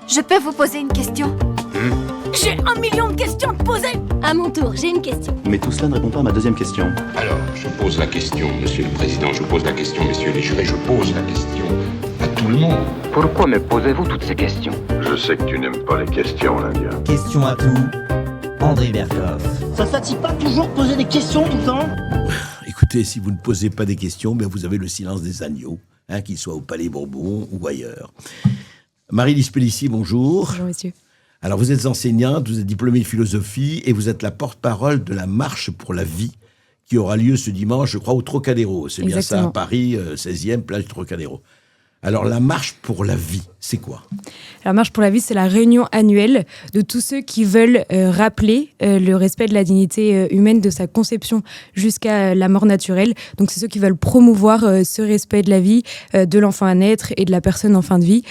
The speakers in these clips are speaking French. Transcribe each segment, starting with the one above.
Je peux vous poser une question? J'ai 1 million de questions à te poser. À mon tour, j'ai une question. Mais tout cela ne répond pas à ma deuxième question. Alors, je pose la question, monsieur le président, je pose la question, messieurs les jurés, je pose la question à tout le monde. Pourquoi me posez-vous toutes ces questions? Je sais que tu n'aimes pas les questions, l'Indien. Question à tout, André Berkoff. Ça fatigue pas toujours de poser des questions tout le temps? Écoutez, si vous ne posez pas des questions, bien vous avez le silence des agneaux, qu'il soit au Palais Bourbon ou ailleurs. Marie-Lise Pellissier, bonjour. Bonjour, monsieur. Alors, vous êtes enseignante, vous êtes diplômée de philosophie et vous êtes la porte-parole de la Marche pour la vie qui aura lieu ce dimanche, je crois, au Trocadéro. C'est bien ça, à Paris, 16e, plage du Trocadéro. Alors, la Marche pour la vie, c'est quoi ? La Marche pour la vie, c'est la réunion annuelle de tous ceux qui veulent rappeler le respect de la dignité humaine de sa conception jusqu'à la mort naturelle. Donc, c'est ceux qui veulent promouvoir ce respect de la vie, de l'enfant à naître et de la personne en fin de vie.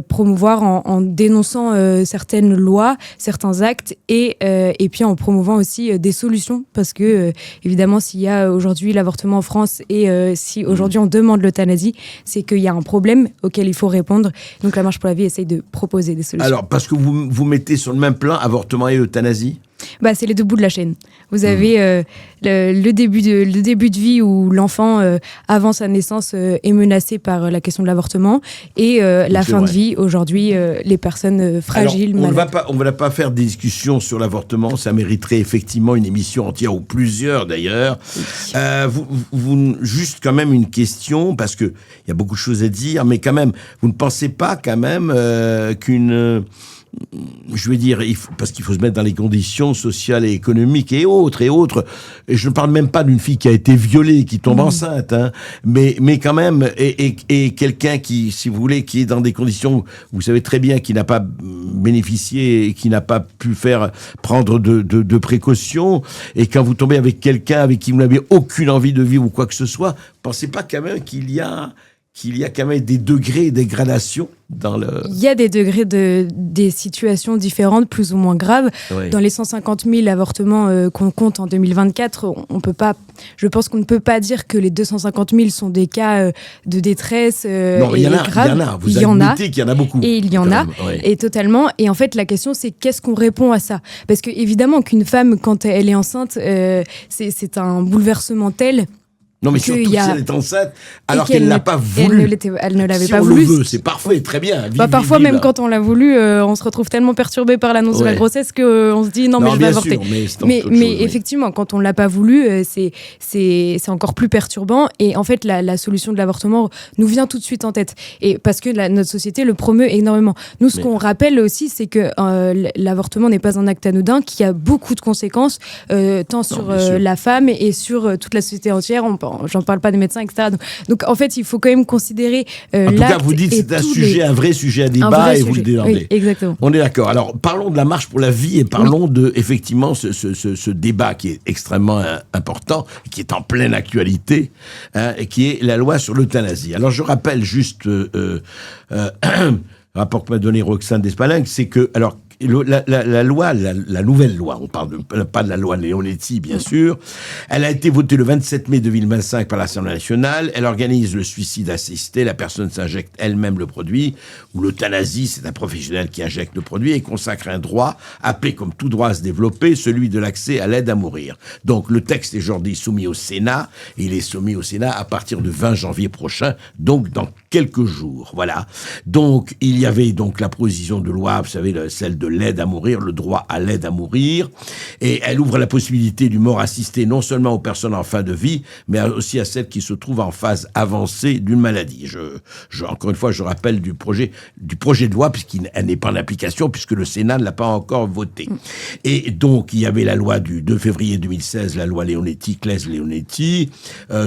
Promouvoir en dénonçant certaines lois, certains actes et puis en promouvant aussi des solutions. Parce que, évidemment, s'il y a aujourd'hui l'avortement en France et si aujourd'hui on demande l'euthanasie, c'est qu'il y a un problème auquel il faut répondre. Donc la Marche pour la vie essaye de proposer des solutions. Alors, parce que vous mettez sur le même plan avortement et euthanasie ? C'est les deux bouts de la chaîne. Vous avez le début de vie où l'enfant, avant sa naissance, est menacé par la question de l'avortement et la fin de vie, aujourd'hui, les personnes fragiles, malades. On ne va pas faire des discussions sur l'avortement, ça mériterait effectivement une émission entière, ou plusieurs d'ailleurs. Juste quand même une question, parce qu'il y a beaucoup de choses à dire, mais quand même, vous ne pensez pas quand même je veux dire, parce qu'il faut se mettre dans les conditions sociales et économiques et autres. Et je ne parle même pas d'une fille qui a été violée, qui tombe enceinte, mais quand même, et quelqu'un qui, si vous voulez, qui est dans des conditions, vous savez très bien, qui n'a pas bénéficié et qui n'a pas pu prendre de précautions. Et quand vous tombez avec quelqu'un avec qui vous n'avez aucune envie de vivre ou quoi que ce soit, pensez pas quand même qu'il y a quand même des degrés de dégradation dans le... Il y a des degrés des situations différentes, plus ou moins graves. Oui. Dans les 150 000 avortements qu'on compte en 2024, je pense qu'on ne peut pas dire que les 250 000 sont des cas de détresse non, il y en a. Vous admettez qu'il y en a beaucoup. Et il y en a, et totalement. Et en fait, la question, c'est qu'est-ce qu'on répond à ça ? Parce que évidemment qu'une femme, quand elle est enceinte, c'est un bouleversement tel... Non, mais surtout si elle est enceinte, alors qu'elle n'a pas voulu. Elle ne l'avait pas voulu. Si on le veut, c'est parfait, très bien. Parfois, même quand on l'a voulu, on se retrouve tellement perturbé par l'annonce de la grossesse qu'on se dit non, mais je vais avorter. Mais effectivement, quand on ne l'a pas voulu, c'est encore plus perturbant. Et en fait, la solution de l'avortement nous vient tout de suite en tête. Et parce que notre société le promeut énormément. Nous, ce qu'on rappelle aussi, c'est que l'avortement n'est pas un acte anodin, qui a beaucoup de conséquences, tant sur la femme et sur toute la société entière. J'en parle pas des médecins, etc. Donc en fait, il faut quand même considérer en tout cas, vous dites que c'est un vrai sujet à débat et vous le défendez. Oui, exactement. On est d'accord. Alors, parlons de la Marche pour la vie et parlons de, effectivement, ce débat qui est extrêmement important, qui est en pleine actualité, et qui est la loi sur l'euthanasie. Alors, je rappelle juste le rapport que m'a donné Roxane Despalingues, c'est que, alors, la loi, la nouvelle loi, on parle pas de la loi Leonetti, bien sûr, elle a été votée le 27 mai 2025 par l'Assemblée nationale. Elle organise le suicide assisté, la personne s'injecte elle-même le produit, ou l'euthanasie, c'est un professionnel qui injecte le produit, et consacre un droit, appelé comme tout droit à se développer, celui de l'accès à l'aide à mourir. Donc le texte est aujourd'hui soumis au Sénat, et il est soumis au Sénat à partir du 20 janvier prochain, donc dans quelques jours. Voilà. Donc il y avait donc la proposition de loi, vous savez, celle de l'aide à mourir, le droit à l'aide à mourir, et elle ouvre la possibilité du mort assisté non seulement aux personnes en fin de vie, mais aussi à celles qui se trouvent en phase avancée d'une maladie. Encore une fois, je rappelle du projet de loi, puisqu'elle n'est pas en application, puisque le Sénat ne l'a pas encore voté. Et donc, il y avait la loi du 2 février 2016, la loi Leonetti, Claes-Leonetti.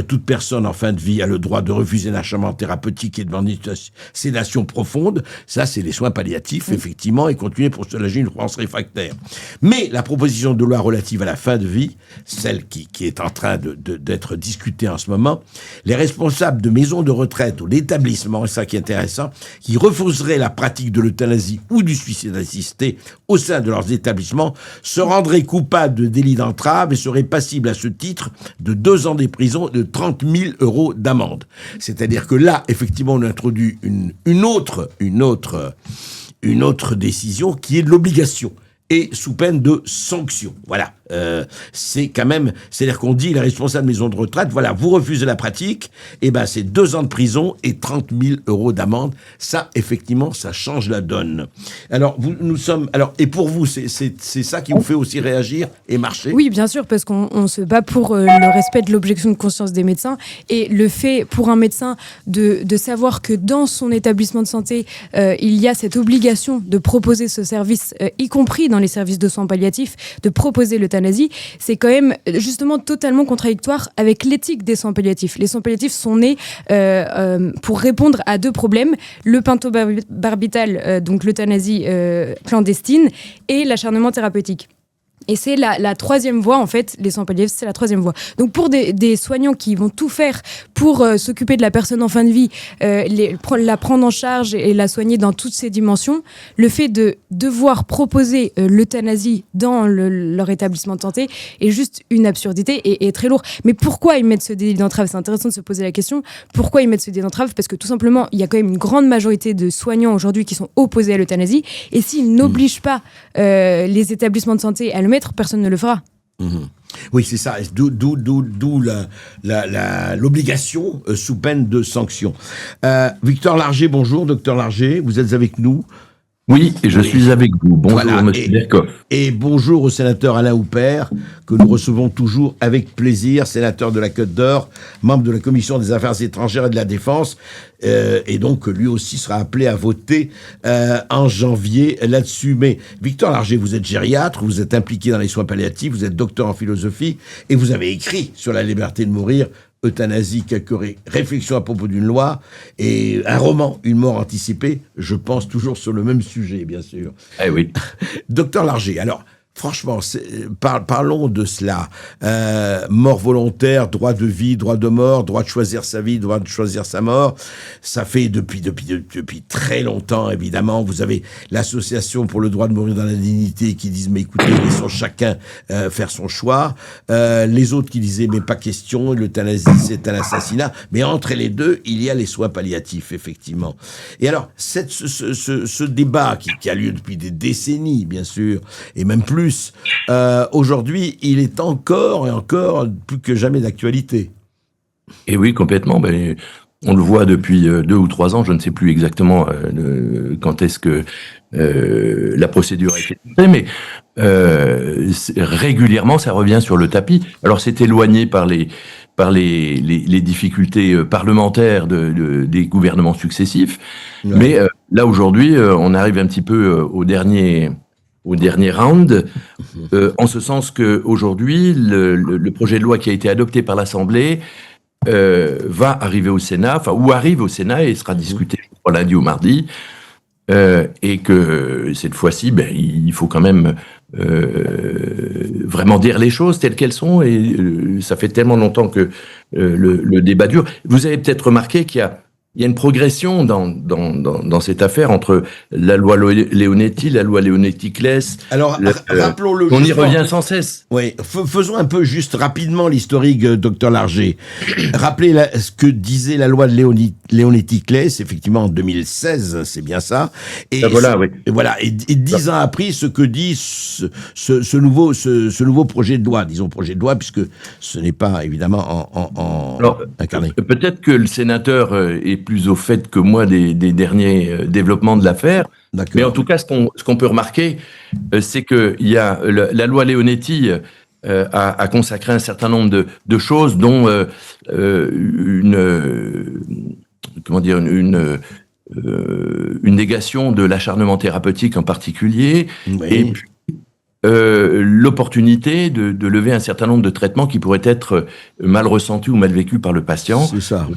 Toute personne en fin de vie a le droit de refuser un acharnement thérapeutique et de demander une sédation profonde. Ça, c'est les soins palliatifs, effectivement, et continuer pour soulager une France réfractaire. Mais la proposition de loi relative à la fin de vie, celle qui est en train d'être discutée en ce moment, les responsables de maisons de retraite ou d'établissements, c'est ça qui est intéressant, qui refuseraient la pratique de l'euthanasie ou du suicide assisté au sein de leurs établissements, se rendraient coupables de délit d'entrave et seraient passibles à ce titre de 2 ans de prison et de 30 000 € d'amende. C'est-à-dire que là, effectivement, on introduit une autre une autre décision qui est de l'obligation et sous peine de sanction. Voilà. C'est quand même, c'est-à-dire qu'on dit, les responsables de maison de retraite, voilà, vous refusez la pratique, et ben c'est 2 ans de prison et 30 000 € d'amende. Ça, effectivement, ça change la donne. Alors, et pour vous, c'est ça qui vous fait aussi réagir et marcher? Oui, bien sûr, parce qu'on se bat pour le respect de l'objection de conscience des médecins, et le fait pour un médecin de savoir que dans son établissement de santé, il y a cette obligation de proposer ce service, y compris dans les services de soins palliatifs, de proposer l'euthanasie, c'est quand même justement totalement contradictoire avec l'éthique des soins palliatifs. Les soins palliatifs sont nés pour répondre à 2 problèmes, le pentobarbital, donc l'euthanasie clandestine, et l'acharnement thérapeutique. Et c'est la 3e voie, en fait, les soins palliatifs, c'est la 3e voie. Donc pour des soignants qui vont tout faire pour s'occuper de la personne en fin de vie, la prendre en charge et la soigner dans toutes ses dimensions, le fait de devoir proposer l'euthanasie dans leur établissement de santé est juste une absurdité et très lourd. Mais pourquoi ils mettent ce délit d'entrave? C'est intéressant de se poser la question. Pourquoi ils mettent ce délit d'entrave? Parce que tout simplement, il y a quand même une grande majorité de soignants aujourd'hui qui sont opposés à l'euthanasie. Et s'ils n'obligent pas les établissements de santé à le mettre, personne ne le fera. Oui, c'est ça. D'où l'obligation sous peine de sanction. Victor Larger, bonjour, docteur Larger, vous êtes avec nous. Oui, et je suis avec vous. Bonjour, voilà, monsieur Berkoff. Et bonjour au sénateur Alain Houpert, que nous recevons toujours avec plaisir, sénateur de la Côte d'Or, membre de la Commission des Affaires étrangères et de la Défense, et donc lui aussi sera appelé à voter en janvier là-dessus. Mais Victor Larger, vous êtes gériatre, vous êtes impliqué dans les soins palliatifs, vous êtes docteur en philosophie, et vous avez écrit sur la liberté de mourir, Euthanasie, quelques réflexions à propos d'une loi, et un roman, Une mort anticipée, je pense toujours sur le même sujet, bien sûr. Eh oui. Docteur Larger, alors, franchement, parlons de cela. Mort volontaire, droit de vie, droit de mort, droit de choisir sa vie, droit de choisir sa mort. Ça fait depuis très longtemps, évidemment. Vous avez l'association pour le droit de mourir dans la dignité qui disent, mais écoutez, laissons chacun faire son choix. Les autres qui disaient, mais pas question, l'euthanasie, c'est un assassinat. Mais entre les deux, il y a les soins palliatifs, effectivement. Et alors, ce débat qui a lieu depuis des décennies, bien sûr, et même plus, aujourd'hui, il est encore et encore plus que jamais d'actualité. Et oui, complètement. On le voit depuis 2 ou 3 ans, je ne sais plus exactement quand est-ce que la procédure a été faite, mais régulièrement, ça revient sur le tapis. Alors, c'est éloigné par les difficultés parlementaires des gouvernements successifs, ouais. Mais là, aujourd'hui, on arrive un petit peu au dernier round, en ce sens que aujourd'hui le projet de loi qui a été adopté par l'Assemblée va arriver au Sénat, ou arrive au Sénat et sera discuté lundi ou mardi, et que cette fois-ci, il faut quand même vraiment dire les choses telles qu'elles sont, et ça fait tellement longtemps que le débat dure. Vous avez peut-être remarqué qu'il y a une progression dans cette affaire entre la loi Leonetti, la loi Leonetti-Claes. Alors, rappelons-le. On y revient sans cesse. Oui, faisons un peu juste rapidement l'historique, docteur Larger. Rappelez ce que disait la loi de Leonetti-Claes, effectivement, en 2016, c'est bien ça. Et voilà, oui. Et 10 ans après, ce que dit ce nouveau projet de loi, disons projet de loi, puisque ce n'est pas, évidemment, Alors, incarné. Peut-être que le sénateur est plus au fait que moi des derniers développements de l'affaire. D'accord. Mais en tout cas, ce qu'on peut remarquer, c'est qu'il y a la loi Leonetti a consacré un certain nombre de choses, dont une négation de l'acharnement thérapeutique en particulier, oui. Et puis l'opportunité de lever un certain nombre de traitements qui pourraient être mal ressentis ou mal vécus par le patient. C'est ça.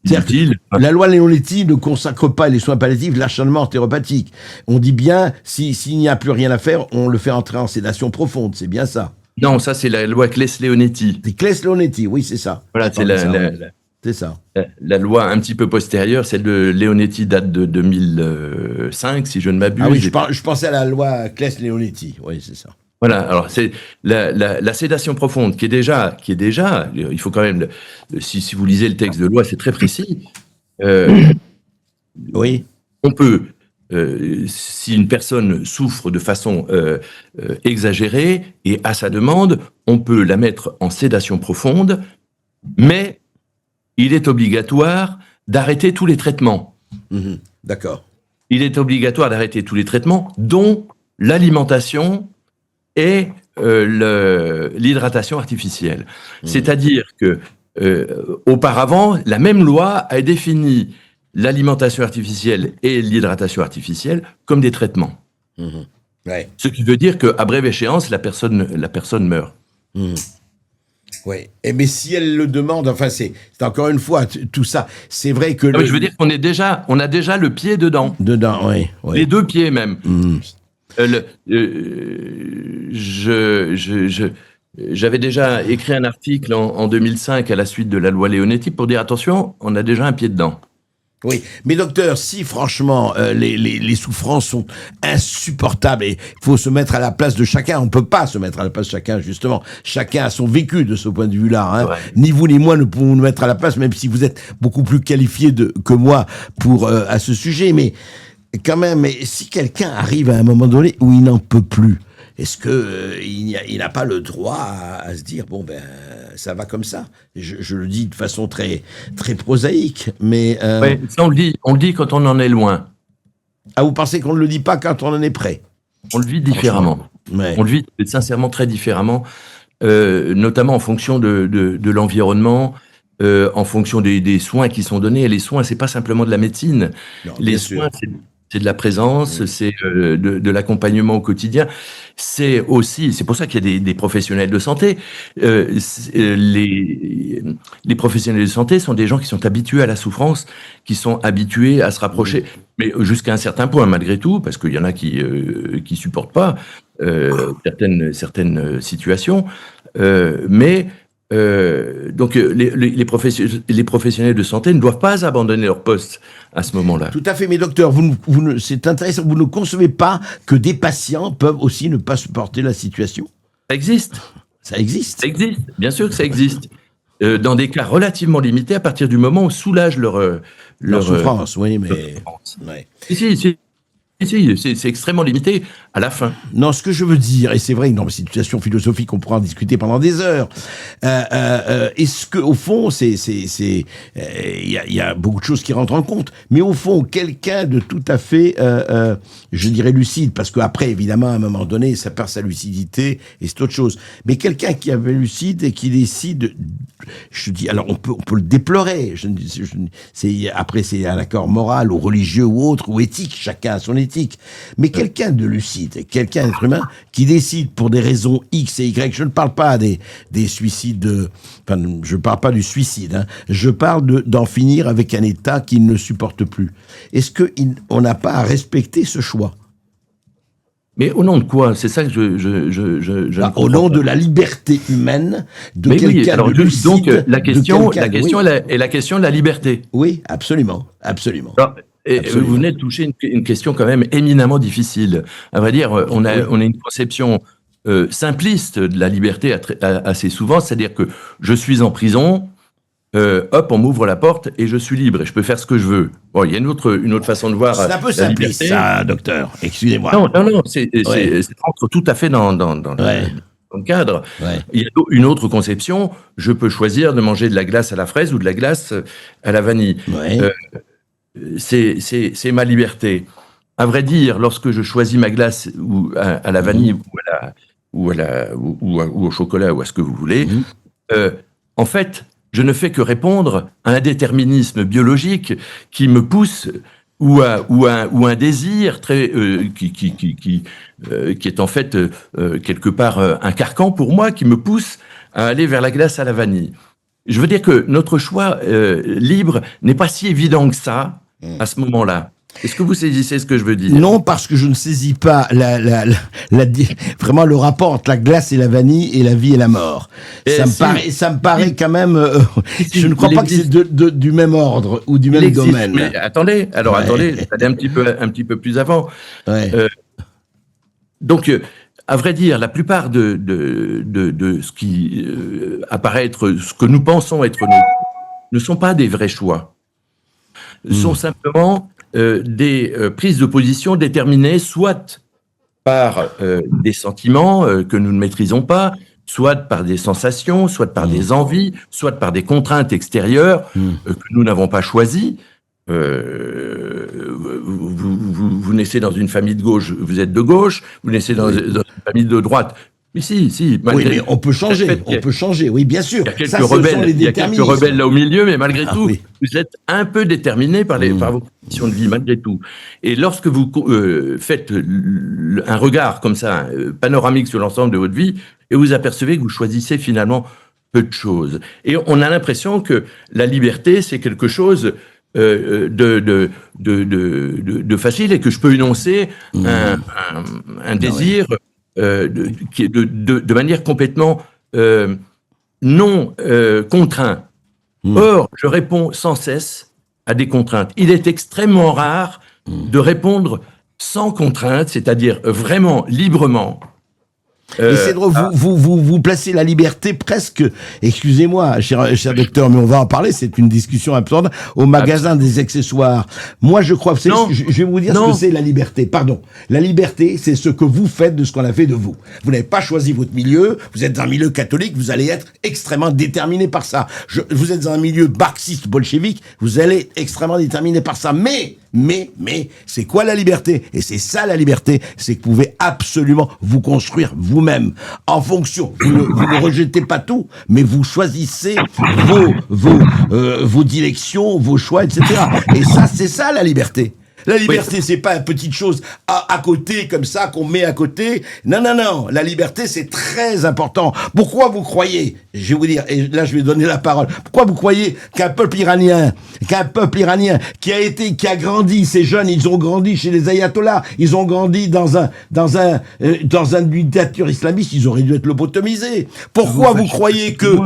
C'est-à-dire que la loi Leonetti ne consacre pas les soins palliatifs, l'acharnement thérapeutique. On dit bien, s'il n'y a plus rien à faire, on le fait entrer en sédation profonde, c'est bien ça. Non, ça c'est la loi Claes-Leonetti. C'est Claes-Leonetti, oui, c'est ça. Voilà, c'est c'est ça. La loi un petit peu postérieure, celle de Leonetti date de 2005, si je ne m'abuse. Ah oui, je pensais à la loi Claes-Leonetti, oui, c'est ça. Voilà, alors c'est la sédation profonde qui est déjà, il faut quand même, si vous lisez le texte de loi, c'est très précis. Oui. On peut si une personne souffre de façon exagérée et à sa demande, on peut la mettre en sédation profonde, mais il est obligatoire d'arrêter tous les traitements. D'accord. Il est obligatoire d'arrêter tous les traitements, dont l'alimentation et l'hydratation artificielle. C'est-à-dire que auparavant, la même loi a défini l'alimentation artificielle et l'hydratation artificielle comme des traitements. Ouais. Ce qui veut dire qu'à brève échéance, la personne meurt. Oui. Mais si elle le demande, enfin, c'est encore une fois tout ça. C'est vrai que. Je veux dire qu'on on a déjà le pied dedans. Dedans, oui. Les deux pieds même. J'avais déjà écrit un article en 2005 à la suite de la loi Leonetti pour dire attention, on a déjà un pied dedans. Oui, mais docteur, si franchement les souffrances sont insupportables et il faut se mettre à la place de chacun, on ne peut pas se mettre à la place de chacun, justement. Chacun a son vécu de ce point de vue-là. Hein. Ouais. Ni vous ni moi ne pouvons nous mettre à la place, même si vous êtes beaucoup plus qualifié que moi à ce sujet. Mais quand même, si quelqu'un arrive à un moment donné où il n'en peut plus, est-ce que il n'a pas le droit à se dire bon ben ça va comme ça? Je le dis de façon très très prosaïque, mais Ouais, ça on le dit quand on en est loin. Ah, vous pensez qu'on ne le dit pas quand on en est près? On le vit différemment. Ouais. On le vit sincèrement très différemment, notamment en fonction de l'environnement, en fonction des soins qui sont donnés. Et les soins, c'est pas simplement de la médecine. Non, les soins, c'est de la présence, c'est de l'accompagnement au quotidien. C'est pour ça qu'il y a des professionnels de santé. Les professionnels de santé sont des gens qui sont habitués à la souffrance, qui sont habitués à se rapprocher, mais jusqu'à un certain point malgré tout, parce qu'il y en a qui supportent pas certaines situations, donc les professionnels de santé ne doivent pas abandonner leur poste à ce moment-là. Tout à fait, mais docteur, c'est intéressant, vous ne concevez pas que des patients peuvent aussi ne pas supporter la situation? Ça existe. Ça existe. Ça existe, bien sûr que ça existe. Dans des cas relativement limités, à partir du moment où soulage leur souffrance, oui, mais... souffrance. Ouais. Si, c'est extrêmement limité à la fin. Non, ce que je veux dire, et c'est vrai que dans une situation philosophique, on pourra en discuter pendant des heures. Est-ce que, au fond, il y a beaucoup de choses qui rentrent en compte, mais au fond, quelqu'un de tout à fait, je dirais lucide, parce qu'après, évidemment, à un moment donné, ça perd sa lucidité, et c'est autre chose. Mais quelqu'un qui est lucide et qui décide, je dis, alors on peut le déplorer. Après, c'est un accord moral ou religieux ou autre ou éthique, chacun a son éthique. Mais quelqu'un de lucide, quelqu'un d'être humain qui décide pour des raisons X et Y, je ne parle pas des suicides, je ne parle pas du suicide, hein, je parle d'en finir avec un État qu'il ne supporte plus. Est-ce qu'on n'a pas à respecter ce choix? Mais au nom de quoi? C'est ça que je au nom de la liberté humaine de quelqu'un de lucide. Donc la question est la question de la liberté. Oui, absolument, absolument. Alors, vous venez de toucher une question quand même éminemment difficile. À vrai dire, on a une conception simpliste de la liberté assez souvent, c'est-à-dire que je suis en prison, on m'ouvre la porte et je suis libre et je peux faire ce que je veux. Bon, il y a une autre façon de voir c'est un peu simpliste, ça, docteur. Excusez-moi. Non, ça rentre tout à fait dans le cadre. Ouais. Il y a une autre conception. Je peux choisir de manger de la glace à la fraise ou de la glace à la vanille. Ouais. C'est ma liberté. À vrai dire, lorsque je choisis ma glace à la vanille ou au chocolat ou à ce que vous voulez, en fait, je ne fais que répondre à un déterminisme biologique qui me pousse ou un désir très qui est en fait quelque part un carcan pour moi qui me pousse à aller vers la glace à la vanille. Je veux dire que notre choix libre n'est pas si évident que ça à ce moment-là. Est-ce que vous saisissez ce que je veux dire? Non, parce que je ne saisis pas vraiment le rapport entre la glace et la vanille et la vie et la mort. Ça me paraît quand même... je ne crois pas que c'est du même ordre ou du même domaine. Mais attendez, allez un petit peu plus avant. Ouais. Donc, à vrai dire, la plupart de ce qui apparaît être ce que nous pensons être nous ne sont pas des vrais choix. Sont simplement des prises de position déterminées soit par des sentiments que nous ne maîtrisons pas, soit par des sensations, soit par des envies, soit par des contraintes extérieures que nous n'avons pas choisies. Vous naissez dans une famille de gauche, vous êtes de gauche, vous naissez dans une famille de droite. Mais si, malgré... Oui, mais on peut changer, oui, bien sûr. Il y a quelques rebelles là au milieu, mais malgré tout, vous êtes un peu déterminés par vos conditions de vie, malgré tout. Et lorsque vous faites un regard comme ça, panoramique sur l'ensemble de votre vie, et vous apercevez que vous choisissez finalement peu de choses. Et on a l'impression que la liberté, c'est quelque chose de facile et que je peux énoncer un désir de manière complètement non contraint. Or, je réponds sans cesse à des contraintes. Il est extrêmement rare de répondre sans contrainte, c'est-à-dire vraiment librement. Et c'est drôle, vous placez la liberté presque, excusez-moi, cher docteur, mais on va en parler, c'est une discussion absurde, au magasin des accessoires. Moi, je crois, je vais vous dire ce que c'est la liberté. Pardon. La liberté, c'est ce que vous faites de ce qu'on a fait de vous. Vous n'avez pas choisi votre milieu, vous êtes dans un milieu catholique, vous allez être extrêmement déterminé par ça. Vous êtes dans un milieu marxiste bolchevique, vous allez être extrêmement déterminé par ça. Mais, c'est quoi la liberté? Et c'est ça la liberté, c'est que vous pouvez absolument vous construire vous-même, en fonction, vous ne rejetez pas tout, mais vous choisissez vos directions, vos choix, etc. Et ça, c'est ça la liberté. La liberté, c'est pas une petite chose à côté, comme ça, qu'on met à côté. Non. La liberté, c'est très important. Pourquoi vous croyez, je vais vous dire, et là, je vais donner la parole, pourquoi vous croyez qu'un peuple iranien qui a grandi, ces jeunes, ils ont grandi chez les ayatollahs, ils ont grandi dans une dictature islamiste, ils auraient dû être lobotomisés. Pourquoi vous croyez que, vous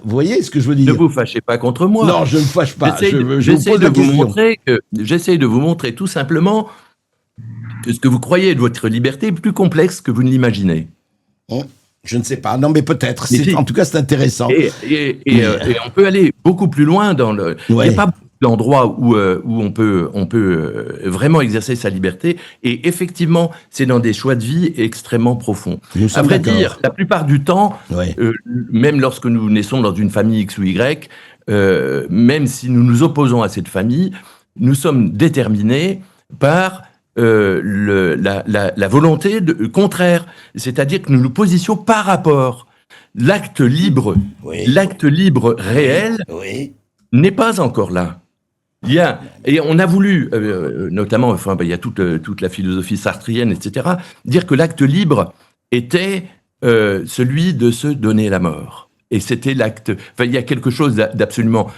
voyez ce que je veux dire? Ne vous fâchez pas contre moi. Non, je ne me fâche pas. J'essaie de vous montrer tout simplement que ce que vous croyez de votre liberté est plus complexe que vous ne l'imaginez. Je ne sais pas. Non, mais peut-être. En tout cas, c'est intéressant. Et on peut aller beaucoup plus loin dans le. Il n'y a pas beaucoup d'endroits où on peut vraiment exercer sa liberté. Et effectivement, c'est dans des choix de vie extrêmement profonds. À vrai dire, la plupart du temps, même lorsque nous naissons dans une famille X ou Y, même si nous nous opposons à cette famille, nous sommes déterminés par la volonté contraire, c'est-à-dire que nous nous positions par rapport. L'acte libre réel n'est pas encore là. Et on a voulu, notamment, il y a toute la philosophie sartrienne, etc., dire que l'acte libre était celui de se donner la mort. Et c'était l'acte. Enfin, il y a quelque chose d'absolument,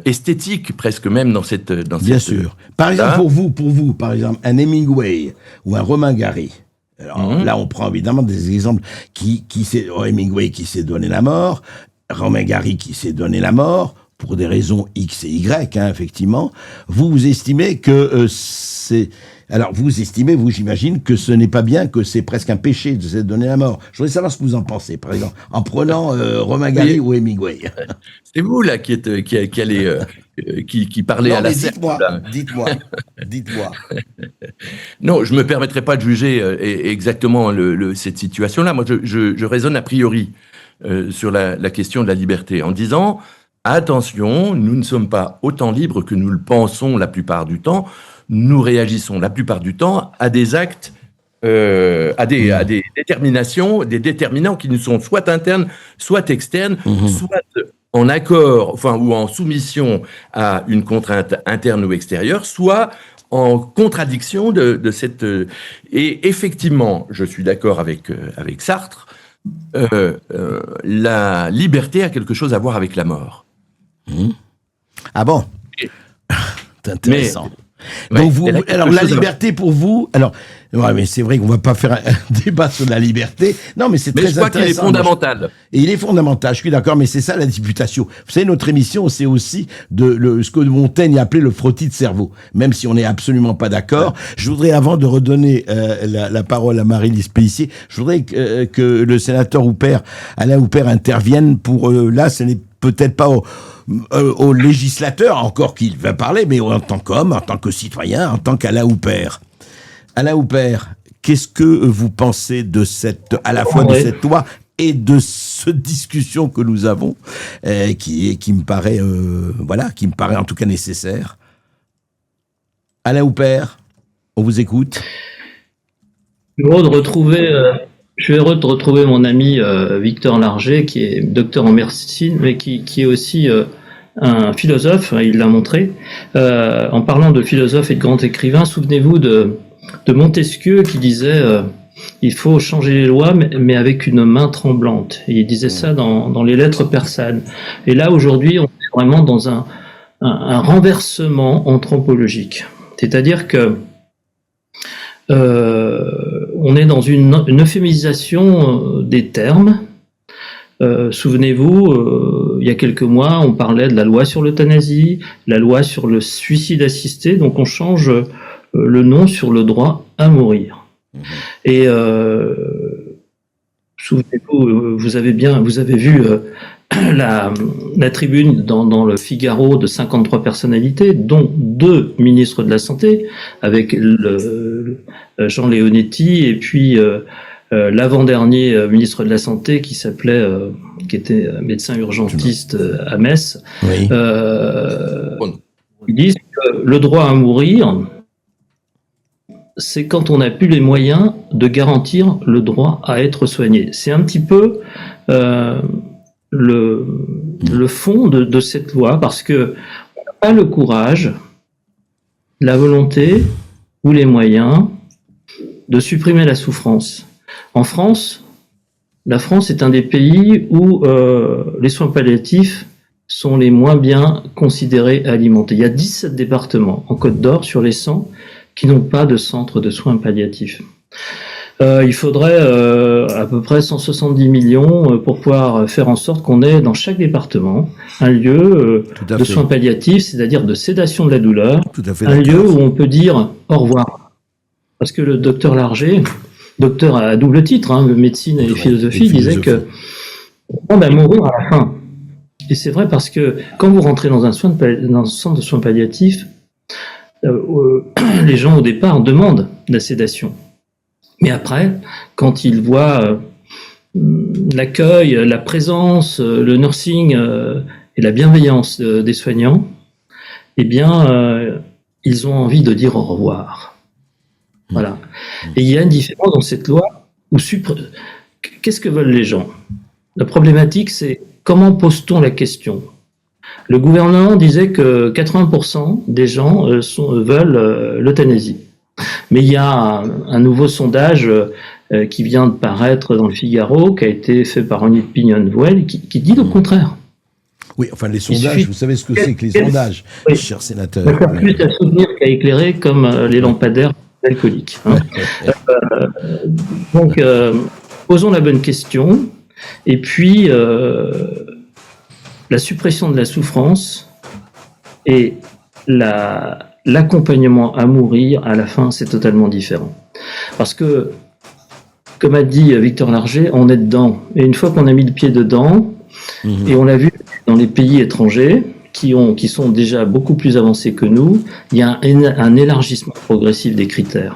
esthétique presque même dans cette. Bien sûr. Par exemple, pour vous, par exemple, un Hemingway ou un Romain Gary. Alors, là, on prend évidemment des exemples Hemingway qui s'est donné la mort, Romain Gary qui s'est donné la mort pour des raisons X et Y, effectivement. Vous estimez que c'est. Alors, j'imagine que ce n'est pas bien, que c'est presque un péché de se donner la mort. Je voudrais savoir ce que vous en pensez, par exemple, en prenant Romain Gary ou Hemingway. C'est vous, là, qui parlez à la scène. Dites-moi. Non, je ne me permettrai pas de juger exactement cette situation-là. Moi, je raisonne a priori sur la question de la liberté, en disant, attention, nous ne sommes pas autant libres que nous le pensons la plupart du temps. Nous réagissons la plupart du temps à des actes, à des déterminations, des déterminants qui nous sont soit internes, soit externes, soit en accord, ou en soumission à une contrainte interne ou extérieure, soit en contradiction de cette. Et effectivement, je suis d'accord avec Sartre. La liberté a quelque chose à voir avec la mort. Ah bon? C'est intéressant. Donc la liberté pour vous, alors Ouais, mais c'est vrai qu'on va pas faire un débat sur la liberté. Non, mais c'est Mais très je crois qu'il est intéressant. fondamental. Et il est fondamental, je suis d'accord, mais c'est ça la disputation. Vous savez, notre émission, c'est aussi ce que Montaigne appelait le frottis de cerveau. Même si on n'est absolument pas d'accord, je voudrais, avant de redonner la parole à Marie-Lise Pellissier, je voudrais que le sénateur Alain Houpert intervienne pour, là, ce n'est peut-être pas au législateur encore qu'il va parler, mais en tant qu'homme, en tant que citoyen, en tant qu'Alain Houpert. Alain Houpert, qu'est-ce que vous pensez de à la fois de cette loi et de cette discussion que nous avons, qui me paraît, qui me paraît en tout cas nécessaire? Alain Houpert, on vous écoute. Je suis heureux de retrouver mon ami Victor Larger, qui est docteur en médecine, mais qui est aussi un philosophe, il l'a montré. En parlant de philosophe et de grand écrivain, souvenez-vous de Montesquieu qui disait il faut changer les lois, mais avec une main tremblante. Et il disait ça dans les lettres persanes. Et là, aujourd'hui, on est vraiment dans un renversement anthropologique. C'est-à-dire que on est dans une euphémisation des termes. Souvenez-vous, il y a quelques mois, on parlait de la loi sur l'euthanasie, la loi sur le suicide assisté, donc on change le nom sur le droit à mourir. Et souvenez-vous, vous avez vu la tribune dans le Figaro de 53 personnalités, dont 2 ministres de la Santé, avec Jean Leonetti et puis l'avant-dernier ministre de la Santé qui était médecin urgentiste à Metz. Oui. Ils disent que le droit à mourir, c'est quand on n'a plus les moyens de garantir le droit à être soigné. C'est un petit peu le fond de cette loi, parce que on n'a pas le courage, la volonté ou les moyens de supprimer la souffrance. En France, la France est un des pays où les soins palliatifs sont les moins bien considérés et alimentés. Il y a 17 départements en Côte d'Or sur les 100 qui n'ont pas de centre de soins palliatifs. Il faudrait à peu près 170 millions pour pouvoir faire en sorte qu'on ait dans chaque département un lieu de soins palliatifs, c'est-à-dire de sédation de la douleur, un lieu où on peut dire au revoir. Parce que le docteur Larger, docteur à double titre, médecine et philosophie, disait que on va mourir à la fin. Et c'est vrai, parce que quand vous rentrez dans un centre de soins palliatifs, les gens au départ demandent la sédation. Mais après, quand ils voient l'accueil, la présence, le nursing et la bienveillance des soignants, eh bien, ils ont envie de dire au revoir. Voilà. Et il y a une différence dans cette loi où qu'est-ce que veulent les gens? La problématique, c'est comment pose-t-on la question? Le gouvernement disait que 80% des gens veulent l'euthanasie. Mais il y a un nouveau sondage qui vient de paraître dans le Figaro, qui a été fait par Ronnie Pignonnevel, qui dit le contraire. Oui, enfin les sondages, vous savez ce que c'est que les sondages, cher sénateur. Ça sert plus à soutenir qu'à éclairer, comme les lampadaires alcooliques. Donc, posons la bonne question. Et puis, la suppression de la souffrance et l'accompagnement à mourir, à la fin, c'est totalement différent. Parce que, comme a dit Victor Larger, on est dedans. Et une fois qu'on a mis le pied dedans, et on l'a vu dans les pays étrangers, qui sont déjà beaucoup plus avancés que nous, il y a un élargissement progressif des critères.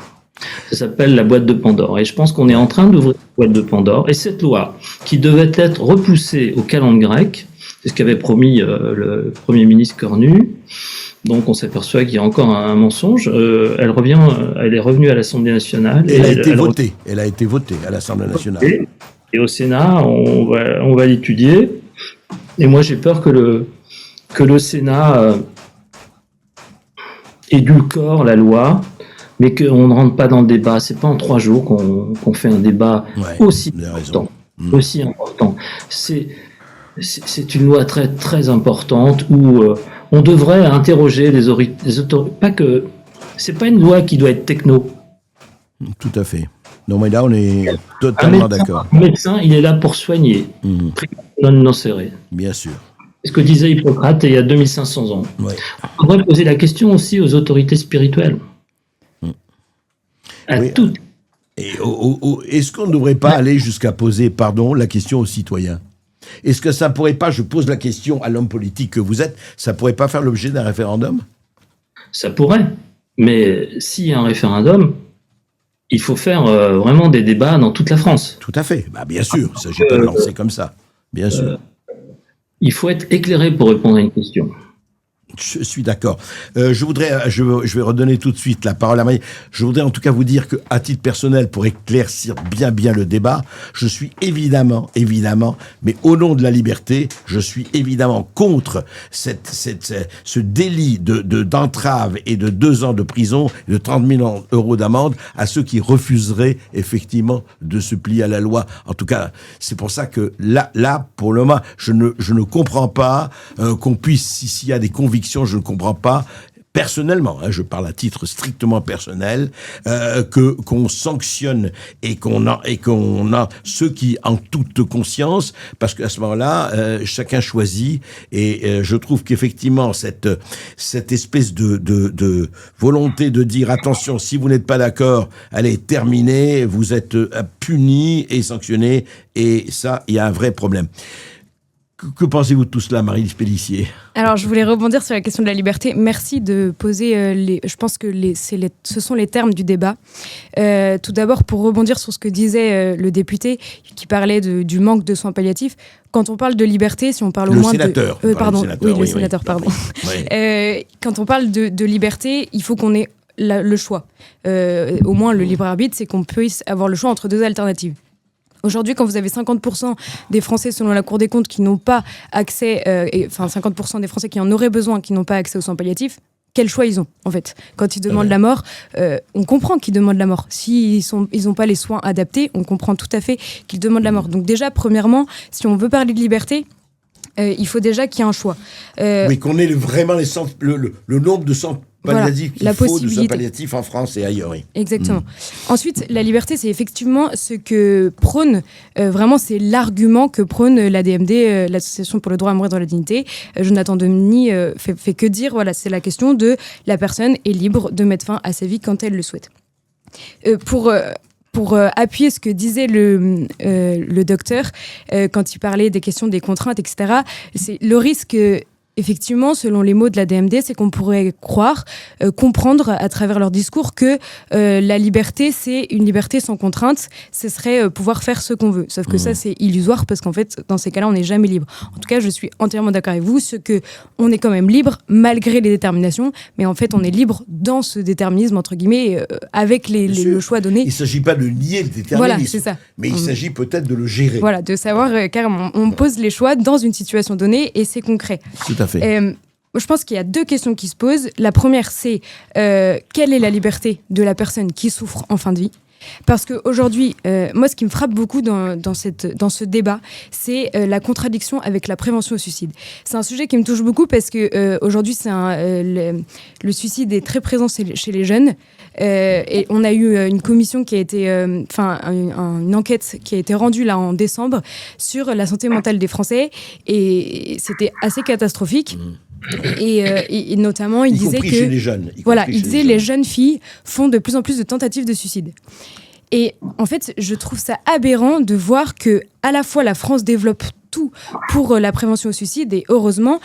Ça s'appelle la boîte de Pandore. Et je pense qu'on est en train d'ouvrir la boîte de Pandore. Et cette loi, qui devait être repoussée au calende grec, c'est ce qu'avait promis le Premier ministre Cornu, donc on s'aperçoit qu'il y a encore un mensonge. Elle est revenue à l'Assemblée nationale. Elle a été votée à l'Assemblée nationale. Et au Sénat, on va l'étudier. Et moi, j'ai peur que le Sénat édulcore la loi, mais qu'on ne rentre pas dans le débat. C'est pas en 3 jours qu'on fait un débat aussi important. C'est une loi très très importante où on devrait interroger les autorités. C'est pas une loi qui doit être techno. Tout à fait. Non, mais là, on est totalement d'accord. Un médecin, il est là pour soigner. Non serré. Bien sûr. C'est ce que disait Hippocrate il y a 2500 ans. Ouais. On devrait poser la question aussi aux autorités spirituelles. À toutes. Et est-ce qu'on ne devrait pas aller jusqu'à poser, la question aux citoyens ? Est-ce que ça ne pourrait pas, je pose la question à l'homme politique que vous êtes, ça ne pourrait pas faire l'objet d'un référendum ? Ça pourrait. Mais s'il y a un référendum, il faut faire vraiment des débats dans toute la France. Tout à fait. Bien sûr, il ne s'agit pas de lancer comme ça. Bien sûr. Il faut être éclairé pour répondre à une question. Je suis d'accord. Je vais redonner tout de suite la parole à Marie. Je voudrais en tout cas vous dire que, à titre personnel, pour éclaircir bien le débat, je suis évidemment, mais au nom de la liberté, je suis évidemment contre ce délit d'entrave et de 2 ans de prison, de 30 000 € d'amende à ceux qui refuseraient effectivement de se plier à la loi. En tout cas, c'est pour ça que là, pour le moment, je ne comprends pas qu'on puisse, s'il y a des convictions, je ne comprends pas, personnellement, je parle à titre strictement personnel, qu'on sanctionne et qu'on a ceux qui en toute conscience, parce qu'à ce moment-là, chacun choisit, et je trouve qu'effectivement cette espèce de volonté de dire attention, si vous n'êtes pas d'accord, allez, terminez, vous êtes punis et sanctionnés, et ça, il y a un vrai problème. Que pensez-vous de tout cela, Marie-Lise Pélissier ? Alors, je voulais rebondir sur la question de la liberté. Merci de poser je pense que ce sont les termes du débat. Tout d'abord, pour rebondir sur ce que disait le député qui parlait du manque de soins palliatifs. Quand on parle de liberté, si on parle au moins sénateur, le sénateur, pardon. Oui. Quand on parle de liberté, il faut qu'on ait le choix. Au moins, le libre arbitre, c'est qu'on puisse avoir le choix entre 2 alternatives. Aujourd'hui, quand vous avez 50% des Français, selon la Cour des comptes, qui n'ont pas accès, 50% des Français qui en auraient besoin, qui n'ont pas accès aux soins palliatifs, quel choix ils ont, en fait ? Quand ils demandent la mort, on comprend qu'ils demandent la mort. S'ils n'ont pas les soins adaptés, on comprend tout à fait qu'ils demandent la mort. Donc déjà, premièrement, si on veut parler de liberté, il faut déjà qu'il y ait un choix. Oui, qu'on ait vraiment le nombre de centres palliatifs qu'il faut de soins palliatifs en France et ailleurs. Oui. Exactement. Ensuite, la liberté, c'est effectivement ce que prône, vraiment, c'est l'argument que prône l'ADMD, l'Association pour le droit à mourir dans la dignité. Jonathan Demny fait que dire, voilà, c'est la question de la personne est libre de mettre fin à sa vie quand elle le souhaite. Pour appuyer ce que disait le docteur quand il parlait des questions des contraintes, etc., c'est le risque... Effectivement, selon les mots de la DMD, c'est qu'on pourrait croire, comprendre à travers leur discours que la liberté, c'est une liberté sans contrainte, ce serait pouvoir faire ce qu'on veut. Sauf que ça, c'est illusoire parce qu'en fait, dans ces cas-là, on n'est jamais libre. En tout cas, je suis entièrement d'accord avec vous, on est quand même libre malgré les déterminations, mais en fait, on est libre dans ce déterminisme, entre guillemets, avec le choix donné. Il ne s'agit pas de nier le déterminisme, voilà, c'est ça. Mais il s'agit peut-être de le gérer. Voilà, de savoir carrément, on pose les choix dans une situation donnée et c'est concret. Tout à fait. Je pense qu'il y a 2 questions qui se posent. La première, c'est quelle est la liberté de la personne qui souffre en fin de vie ? Parce qu'aujourd'hui, moi, ce qui me frappe beaucoup dans ce débat, c'est la contradiction avec la prévention au suicide. C'est un sujet qui me touche beaucoup parce qu'aujourd'hui, le suicide est très présent chez les jeunes. Et on a eu une commission qui a été, une enquête qui a été rendue là en décembre sur la santé mentale des Français. Et c'était assez catastrophique. Et notamment, il disait que chez les jeunes, les jeunes filles font de plus en plus de tentatives de suicide. Et en fait, je trouve ça aberrant de voir que à la fois la France développe tout pour la prévention au suicide et heureusement,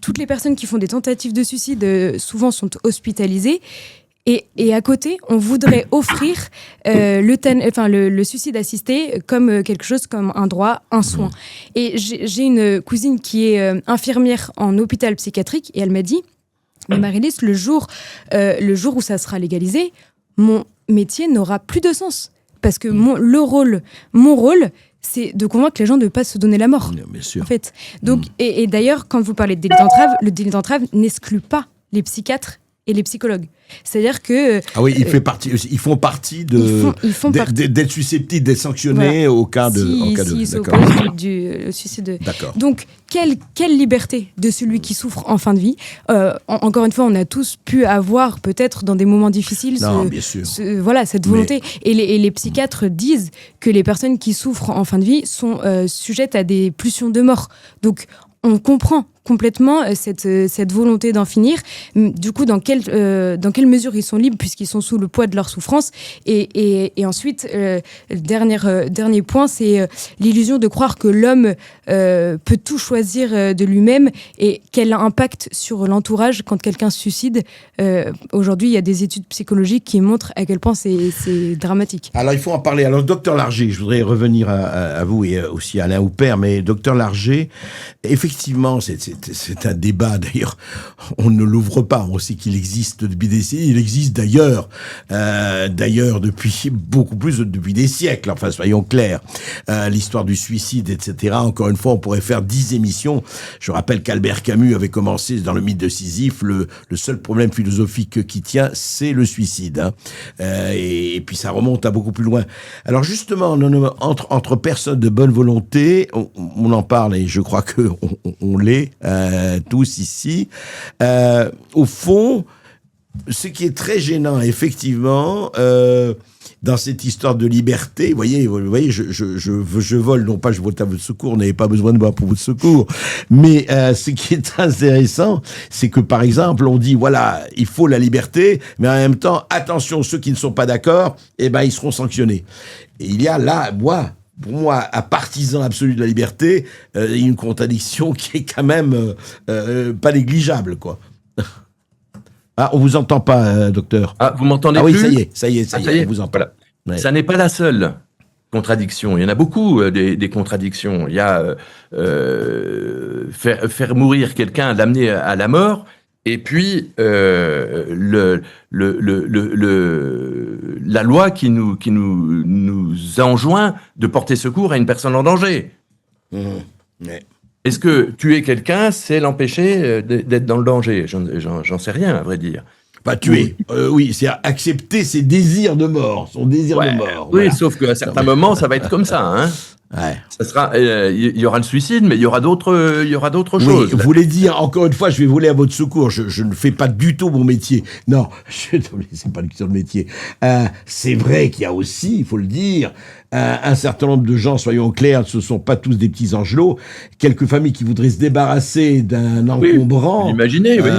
toutes les personnes qui font des tentatives de suicide souvent sont hospitalisées. Et à côté, on voudrait offrir le suicide assisté comme quelque chose, comme un droit, un soin. Et j'ai une cousine qui est infirmière en hôpital psychiatrique et elle m'a dit « Mais Marie-Lise, le jour où ça sera légalisé, mon métier n'aura plus de sens. Parce que mon rôle, c'est de convaincre les gens de ne pas se donner la mort. » Bien sûr. En fait. Donc, et d'ailleurs, quand vous parlez de délit d'entrave, le délit d'entrave n'exclut pas les psychiatres et les psychologues. C'est-à-dire que... Ah oui, ils font partie d'être susceptibles d'être sanctionnés au cas de... S'ils s'opposent du suicide. D'accord. Donc, quelle liberté de celui qui souffre en fin de vie. Encore une fois, on a tous pu avoir, peut-être dans des moments difficiles, cette volonté. Et les psychiatres disent que les personnes qui souffrent en fin de vie sont sujettes à des pulsions de mort. Donc, on comprend complètement cette volonté d'en finir. Du coup, dans quelle mesure ils sont libres puisqu'ils sont sous le poids de leur souffrance. Et ensuite, dernier point, c'est l'illusion de croire que l'homme peut tout choisir de lui-même et quel impact sur l'entourage quand quelqu'un se suicide. Aujourd'hui, il y a des études psychologiques qui montrent à quel point c'est dramatique. Alors, il faut en parler. Alors, docteur Larger, je voudrais revenir à vous et aussi à Alain Houpert, mais docteur Larger, effectivement, c'est un débat, d'ailleurs, on ne l'ouvre pas, on sait qu'il existe depuis des décennies, il existe d'ailleurs depuis beaucoup plus, depuis des siècles, enfin soyons clairs, l'histoire du suicide, etc. Encore une fois, on pourrait faire 10 émissions. Je rappelle qu'Albert Camus avait commencé dans le mythe de Sisyphe, le seul problème philosophique qui tient, c'est le suicide. Et puis ça remonte à beaucoup plus loin. Alors justement, entre personnes de bonne volonté, on en parle et je crois que on l'est tous ici. Au fond, ce qui est très gênant, effectivement, dans cette histoire de liberté, vous voyez, je vole, non pas je vole à votre secours, n'avez pas besoin de moi pour votre secours, mais ce qui est intéressant, c'est que par exemple, on dit voilà, il faut la liberté, mais en même temps, attention, ceux qui ne sont pas d'accord, ils seront sanctionnés. Et il y a là, pour moi, un partisan absolu de la liberté, il y a une contradiction qui est quand même pas négligeable, quoi. Ah, on vous entend pas, docteur. Ah, vous m'entendez plus ? Ah oui, ça y est, on vous entend. Voilà. Ouais. Ça n'est pas la seule contradiction. Il y en a beaucoup des contradictions. Il y a faire mourir quelqu'un, l'amener à la mort, et puis la loi qui nous enjoint de porter secours à une personne en danger. Ouais. Est-ce que tuer quelqu'un, c'est l'empêcher d'être dans le danger ? J'en sais rien, à vrai dire. Pas tuer, oui, c'est accepter ses désirs de mort, son désir de mort. Oui, voilà. sauf qu'à certains moments, ça va être comme ça, hein. Ouais. Ça sera, il y aura le suicide, mais il y aura d'autres choses. Vous voulez dire, encore une fois, je vais voler à votre secours. Je ne fais pas du tout mon métier. Non, c'est pas une question de métier. C'est vrai qu'il y a aussi, il faut le dire, un certain nombre de gens, soyons clairs, ce ne sont pas tous des petits angelots. Quelques familles qui voudraient se débarrasser d'un encombrant. Oui, imaginez, oui.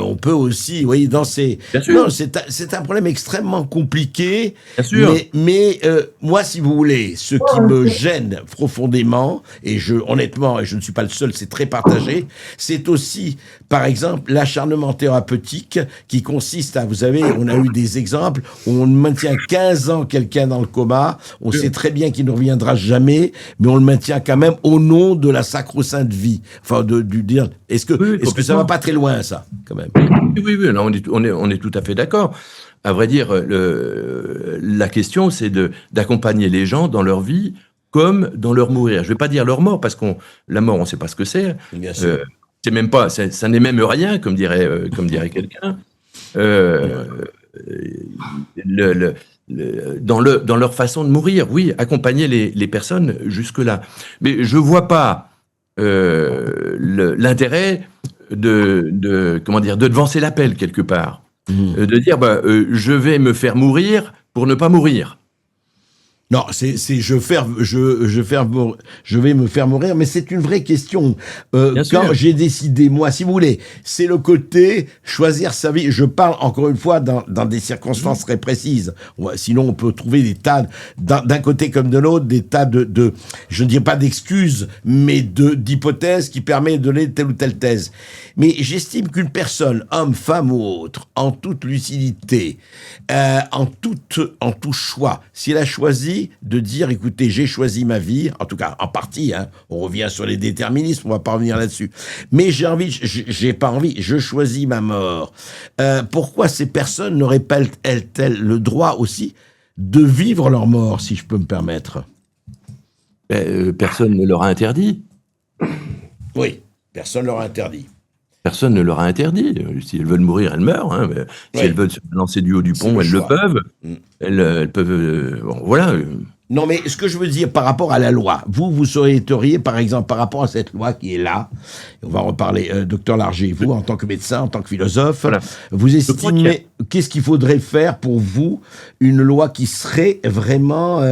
On peut aussi, oui, dans ces. Bien sûr. Non, c'est un problème extrêmement compliqué. Bien sûr. Mais moi, si vous voulez, ce qui me gêne profondément, et honnêtement, et je ne suis pas le seul, c'est très partagé, c'est aussi, par exemple, l'acharnement thérapeutique qui consiste à, vous savez, on a eu des exemples où on maintient 15 ans quelqu'un dans le coma, on sait très bien qu'il ne reviendra jamais, mais on le maintient quand même au nom de la sacro-sainte vie. Enfin, du dire, est-ce que ça va pas très loin, ça, quand même? Oui, là, on est tout à fait d'accord. À vrai dire, la question, c'est d'accompagner les gens dans leur vie comme dans leur mourir. Je ne vais pas dire leur mort, parce que la mort, on ne sait pas ce que c'est. Bien sûr. C'est même pas, ça n'est même rien, comme dirait quelqu'un. Dans leur façon de mourir, oui, accompagner les personnes jusque-là. Mais je ne vois pas l'intérêt de devancer l'appel quelque part. De dire, je vais me faire mourir pour ne pas mourir. Non, je vais me faire mourir, mais c'est une vraie question. Quand j'ai décidé, moi, si vous voulez, c'est le côté choisir sa vie. Je parle encore une fois dans des circonstances très précises. Sinon, on peut trouver des tas, d'un côté comme de l'autre, des tas de je ne dirais pas d'excuses, mais d'hypothèses qui permettent de donner telle ou telle thèse. Mais j'estime qu'une personne, homme, femme ou autre, en toute lucidité, en tout choix, si elle a choisi de dire, écoutez, j'ai choisi ma vie, en tout cas, en partie, hein, on revient sur les déterminismes, on va pas revenir là-dessus, mais j'ai pas envie, je choisis ma mort. Pourquoi ces personnes n'auraient pas, elles, le droit aussi de vivre leur mort, si je peux me permettre? Personne ne leur a interdit. Oui, personne ne leur a interdit. Personne ne leur a interdit. Si elles veulent mourir, elles meurent. Hein. Mais si elles veulent se lancer du haut du pont, elles le peuvent. Elles peuvent. Bon, voilà. Non, mais ce que je veux dire par rapport à la loi, vous souhaiteriez, par exemple, par rapport à cette loi qui est là, et on va en reparler, docteur Larger, vous, en tant que médecin, en tant que philosophe, vous estimez, qu'est-ce qu'il faudrait faire pour vous, une loi qui serait vraiment,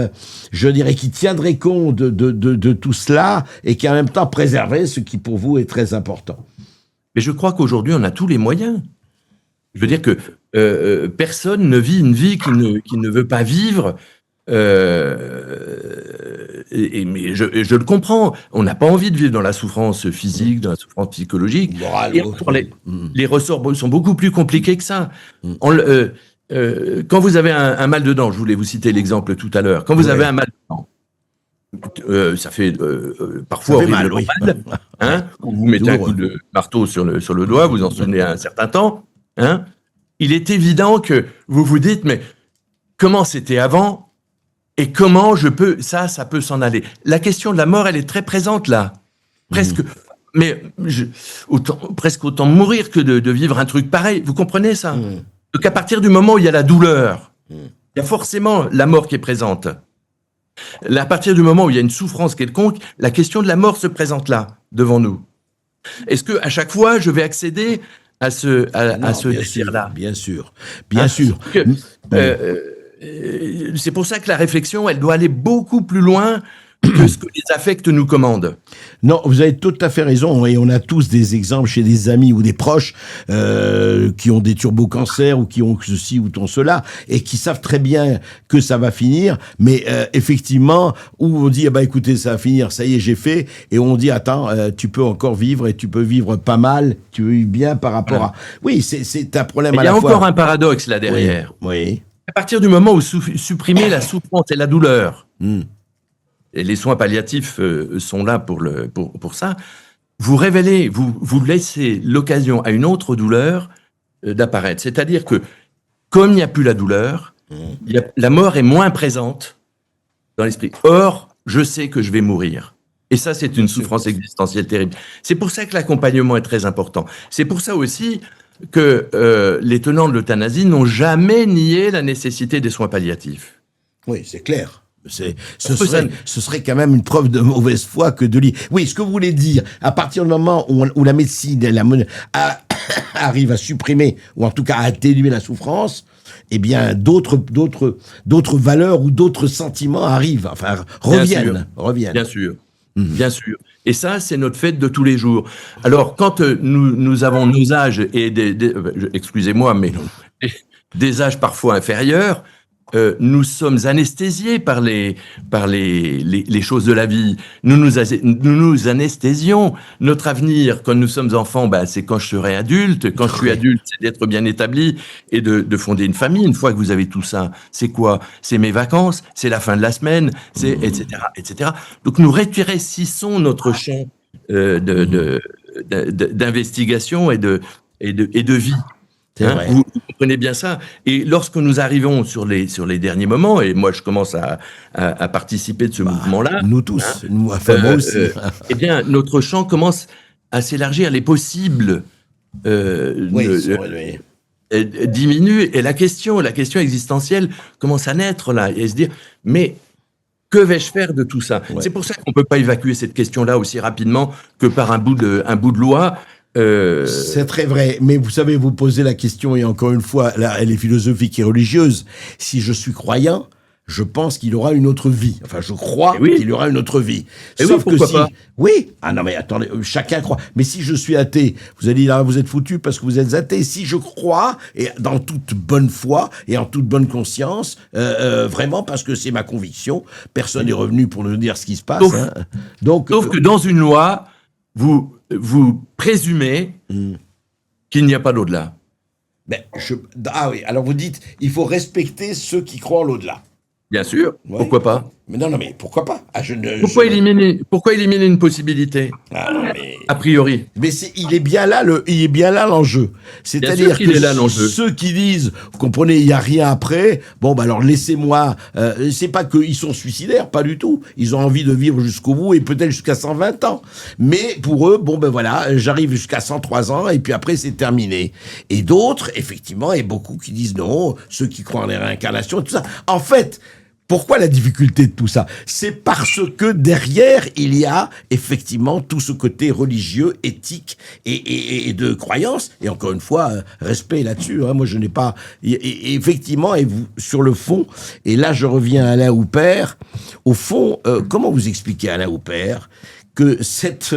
je dirais, qui tiendrait compte de tout cela, et qui en même temps préserverait ce qui pour vous est très important? Mais je crois qu'aujourd'hui, on a tous les moyens. Je veux dire que personne ne vit une vie qu'il ne veut pas vivre. Mais je le comprends. On n'a pas envie de vivre dans la souffrance physique, dans la souffrance psychologique. Les ressorts sont beaucoup plus compliqués que ça. Quand vous avez un mal de dents, je voulais vous citer l'exemple tout à l'heure. Quand vous avez un mal de dents, ça fait parfois mal, hein, vous mettez un coup de marteau sur le doigt, vous en souvenez un certain temps. Hein, il est évident que vous vous dites, mais comment c'était avant? Et comment ça peut s'en aller. La question de la mort, elle est très présente là. Presque, mais presque autant mourir que de vivre un truc pareil. Vous comprenez ça? Donc à partir du moment où il y a la douleur, il y a forcément la mort qui est présente. À partir du moment où il y a une souffrance quelconque, la question de la mort se présente là, devant nous. Est-ce que à chaque fois, je vais accéder à ce désir-là? Bien sûr, bien sûr. C'est pour ça que la réflexion, elle doit aller beaucoup plus loin que ce que les affects nous commandent. Non, vous avez tout à fait raison, et on a tous des exemples chez des amis ou des proches qui ont des turbocancers ou qui ont ceci ou cela, et qui savent très bien que ça va finir, mais effectivement, où on dit, écoutez, ça va finir, ça y est, j'ai fait, et on dit, attends, tu peux encore vivre, et tu peux vivre pas mal, tu veux bien par rapport à... Oui, c'est un problème à la fois... Il y a encore un paradoxe là derrière. Oui. À partir du moment où supprimer la souffrance et la douleur, et les soins palliatifs sont là pour ça, vous révélez, vous laissez l'occasion à une autre douleur d'apparaître. C'est-à-dire que, comme il n'y a plus la douleur, la mort est moins présente dans l'esprit. Or, je sais que je vais mourir. Et ça, c'est une souffrance existentielle terrible. C'est pour ça que l'accompagnement est très important. C'est pour ça aussi que les tenants de l'euthanasie n'ont jamais nié la nécessité des soins palliatifs. Oui, c'est clair. Ce serait quand même une preuve de mauvaise foi que de lire. Oui, ce que vous voulez dire, à partir du moment où la médecine arrive à supprimer, ou en tout cas à atténuer la souffrance, eh bien, d'autres valeurs ou d'autres sentiments arrivent, enfin, reviennent. Bien sûr. Bien sûr. Et ça, c'est notre fête de tous les jours. Alors, quand nous avons nos âges et excusez-moi, mais des âges parfois inférieurs, nous sommes anesthésiés par les choses de la vie. Nous nous anesthésions. Notre avenir, quand nous sommes enfants, c'est quand je serai adulte. Quand je suis adulte, c'est d'être bien établi et de fonder une famille. Une fois que vous avez tout ça, c'est quoi? C'est mes vacances, c'est la fin de la semaine, c'est etc., etc. Donc nous rétrécissons notre champ d'investigation et de vie. Hein, vous comprenez bien ça. Et lorsque nous arrivons sur les derniers moments, et moi je commence à participer de ce mouvement-là, nous tous, moi aussi, eh bien notre champ commence à s'élargir, les possibles diminuent, et la question existentielle commence à naître là, et se dire, mais que vais-je faire de tout ça? C'est pour ça qu'on peut pas évacuer cette question-là aussi rapidement que par un bout de loi. C'est très vrai, mais vous savez, vous posez la question, et encore une fois, là, elle est philosophique et religieuse. Si je suis croyant, je pense qu'il aura une autre vie. Enfin, je crois qu'il y aura une autre vie. Sauf que si... Oui. Ah non, mais attendez, chacun croit. Mais si je suis athée, vous allez dire, là, vous êtes foutu parce que vous êtes athée. Si je crois, et dans toute bonne foi, et en toute bonne conscience, vraiment parce que c'est ma conviction, personne n'est revenu pour nous dire ce qui se passe. Sauf que dans une loi, vous présumez qu'il n'y a pas d'au-delà. Ah oui, alors vous dites, il faut respecter ceux qui croient en l'au-delà. Bien sûr, Ouais. pourquoi pas? Mais non, mais pourquoi pas? Pourquoi éliminer une possibilité, a priori? Mais il est bien là l'enjeu. C'est-à-dire sûr qu'il que est là, l'enjeu. ceux qui disent, vous comprenez, il n'y a rien après, bon, bah alors laissez-moi, c'est pas qu'ils sont suicidaires, pas du tout. Ils ont envie de vivre jusqu'au bout et peut-être jusqu'à 120 ans. Mais pour eux, bon, ben voilà, j'arrive jusqu'à 103 ans et puis après c'est terminé. Et d'autres, effectivement, et beaucoup qui disent non, ceux qui croient en les réincarnations, tout ça. En fait, pourquoi la difficulté de tout ça? C'est parce que derrière, il y a effectivement tout ce côté religieux, éthique et de croyance. Et encore une fois, respect là-dessus. Hein. Moi, je n'ai pas... Et effectivement, et vous, sur le fond, et là, je reviens à Alain Houpert. Au fond, comment vous expliquez, Alain Houpert, que cette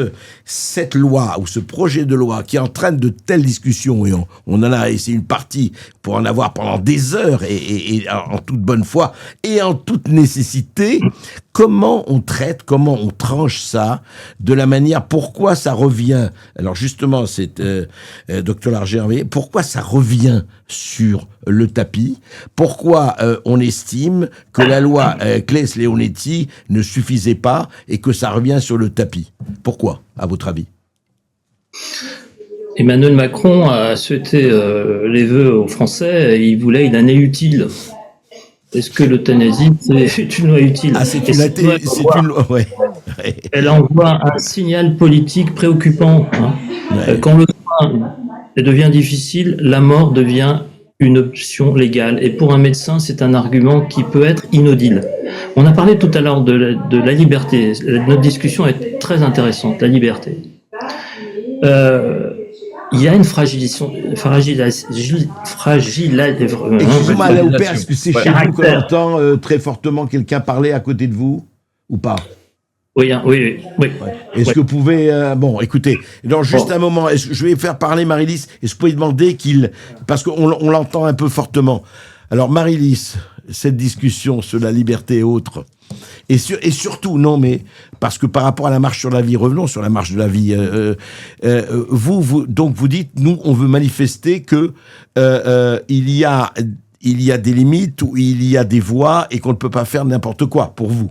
loi ou ce projet de loi qui entraîne de telles discussions, et on en a, et c'est une partie pour en avoir pendant des heures et en toute bonne foi et en toute nécessité, comment on traite, comment on tranche ça de la manière, pourquoi ça revient, alors justement, c'est Dr Larger, pourquoi ça revient sur le tapis, pourquoi on estime que la loi Claes-Leonetti ne suffisait pas et que ça revient sur le tapis. Pourquoi, à votre avis? Emmanuel Macron a souhaité les vœux aux Français et il voulait une année utile. Est-ce que l'euthanasie, c'est une loi utile? Ouais. Elle envoie un signal politique préoccupant. Hein. Ouais. Quand le soin devient difficile, la mort devient une option légale. Et pour un médecin, c'est un argument qui peut être inaudible. On a parlé tout à l'heure de la liberté. Notre discussion est très intéressante, la liberté. Il y a une fragilisation. Excusez-moi, Alain Houpert, est-ce que c'est chez vous qu'on entend très fortement quelqu'un parler à côté de vous ou pas? Oui. Est-ce que vous pouvez... bon, écoutez, donc juste un moment, je vais faire parler Marie-Lise, et je peux demander parce qu'on l'entend un peu fortement. Alors Marie-Lise, cette discussion sur la liberté et autres, et surtout, non, mais parce que par rapport à la marche sur la vie, revenons sur la marche de la vie, donc vous dites, nous, on veut manifester que il y a des limites, où il y a des voies, et qu'on ne peut pas faire n'importe quoi, pour vous.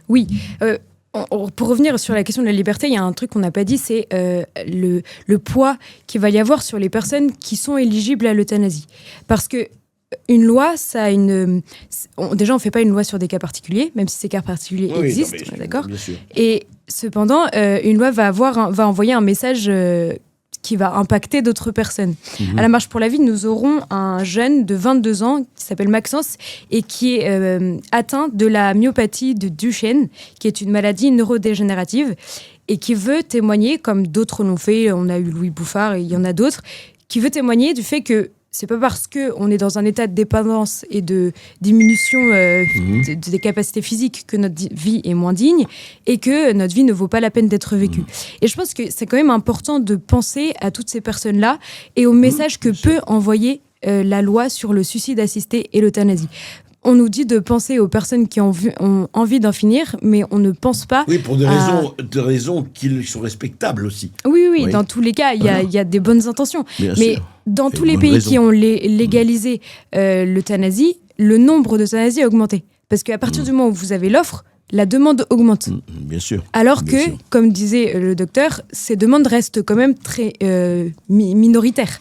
Oui, pour revenir sur la question de la liberté, il y a un truc qu'on n'a pas dit, c'est le poids qu'il va y avoir sur les personnes qui sont éligibles à l'euthanasie. Parce que une loi, ça a déjà, on ne fait pas une loi sur des cas particuliers, même si ces cas particuliers existent, d'accord ? Et cependant, une loi va envoyer un message qui va impacter d'autres personnes. À la Marche pour la vie, nous aurons un jeune de 22 ans qui s'appelle Maxence et qui est atteint de la myopathie de Duchenne, qui est une maladie neurodégénérative, et qui veut témoigner, comme d'autres l'ont fait, on a eu Louis Bouffard et il y en a d'autres, qui veut témoigner du fait que c'est pas parce qu'on est dans un état de dépendance et de diminution des capacités physiques que notre vie est moins digne et que notre vie ne vaut pas la peine d'être vécue. Et je pense que c'est quand même important de penser à toutes ces personnes-là et au message que peut envoyer la loi sur le suicide assisté et l'euthanasie. On nous dit de penser aux personnes qui ont envie d'en finir, mais on ne pense pas... Oui, pour des raisons qui sont respectables aussi. Oui, dans tous les cas, il y a des bonnes intentions. Bien mais sûr. Dans tous les pays qui ont légalisé l'euthanasie, le nombre d'euthanasies a augmenté. Parce qu'à partir du moment où vous avez l'offre, la demande augmente. Bien sûr. Alors que, comme disait le docteur, ces demandes restent quand même très minoritaires.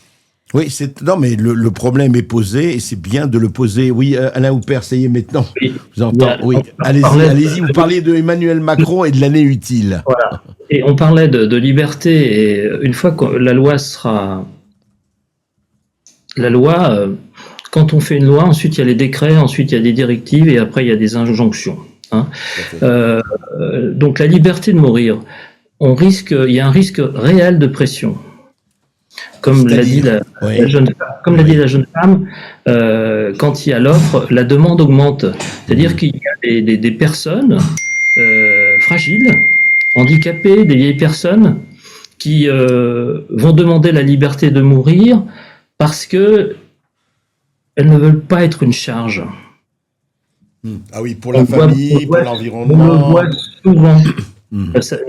Oui, non, mais le problème est posé et c'est bien de le poser. Oui, Alain Houpert, ça y est maintenant. Oui. Vous entendez. Oui. Allez-y, vous parliez de Emmanuel Macron et de l'année utile. Voilà. Et on parlait de liberté et une fois que la loi sera... La loi, quand on fait une loi, ensuite il y a les décrets, ensuite il y a des directives et après il y a des injonctions. Hein. Donc la liberté de mourir, il y a un risque réel de pression. Comme l'a dit la jeune femme, quand il y a l'offre, la demande augmente. C'est-à-dire qu'il y a des personnes fragiles, handicapées, des vieilles personnes qui vont demander la liberté de mourir parce que elles ne veulent pas être une charge. Ah oui, pour la famille, pour l'environnement. On le voit souvent.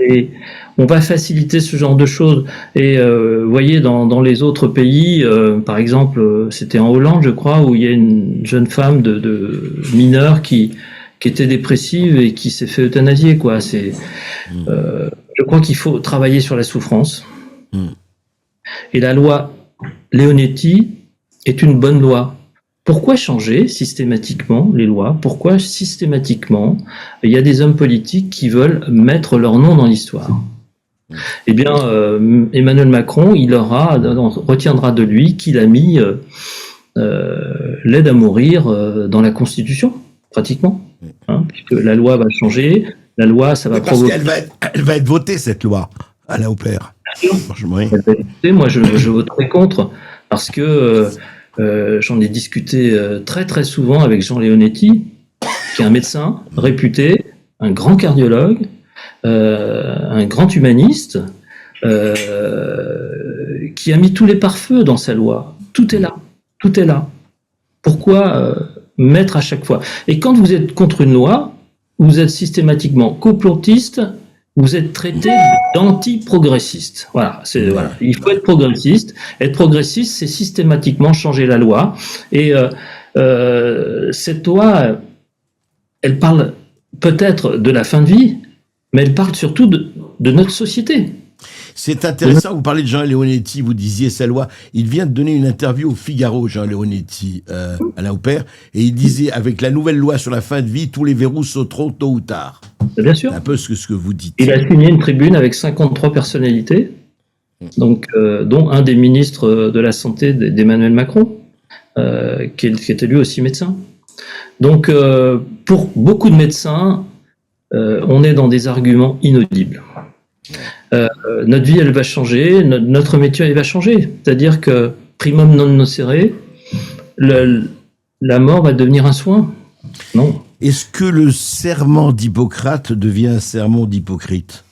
Et on va faciliter ce genre de choses. Et vous voyez, dans les autres pays, par exemple, c'était en Hollande, je crois, où il y a une jeune femme de mineure qui qui était dépressive et qui s'est fait euthanasier, quoi. Je crois qu'il faut travailler sur la souffrance. Et la loi Leonetti est une bonne loi. Pourquoi changer systématiquement les lois? Pourquoi systématiquement il y a des hommes politiques qui veulent mettre leur nom dans l'histoire? Eh bien, Emmanuel Macron, on retiendra de lui qu'il a mis l'aide à mourir dans la Constitution, pratiquement, puisque la loi va changer, la loi, ça va provoquer... Parce qu'elle va être votée, cette loi, à la Opère. Franchement, oui. Moi, je voterai contre, parce que j'en ai discuté très très souvent avec Jean Leonetti, qui est un médecin réputé, un grand cardiologue, un grand humaniste, qui a mis tous les pare-feux dans sa loi. Tout est là. Tout est là. Pourquoi mettre à chaque fois? Et quand vous êtes contre une loi, vous êtes systématiquement complotiste, vous êtes traité d'anti-progressiste. Voilà, voilà. Il faut être progressiste. Être progressiste, c'est systématiquement changer la loi. Et cette loi, elle parle peut-être de la fin de vie, mais elle parle surtout de notre société. C'est intéressant, vous parlez de Jean Leonetti, vous disiez sa loi. Il vient de donner une interview au Figaro, Jean Leonetti, à la Opère, et il disait, avec la nouvelle loi sur la fin de vie, tous les verrous sauteront tôt ou tard. Bien sûr. C'est un peu ce que vous dites. Il a signé une tribune avec 53 personnalités, donc, dont un des ministres de la Santé d'Emmanuel Macron, qui était lui aussi médecin. Donc, pour beaucoup de médecins, on est dans des arguments inaudibles. Notre vie, elle va changer, notre métier, il va changer. C'est-à-dire que, primum non nocere, la mort va devenir un soin. Non. Est-ce que le serment d'Hippocrate devient un sermon d'Hypocrite?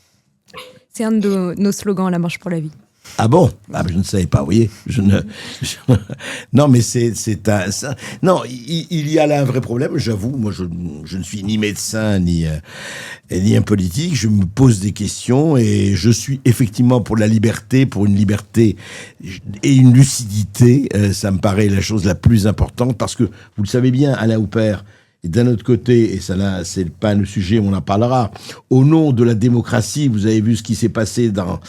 C'est un de nos slogans à la Marche pour la vie. Ah bon? Ah, je ne savais pas, vous voyez. Non, mais non, il y a là un vrai problème, j'avoue. Moi, je ne suis ni médecin, ni un politique. Je me pose des questions et je suis effectivement pour la liberté, pour une liberté et une lucidité. Ça me paraît la chose la plus importante parce que, vous le savez bien, Alain Houpert, et d'un autre côté, et ça là, c'est pas le sujet, on en parlera, au nom de la démocratie, vous avez vu ce qui s'est passé dans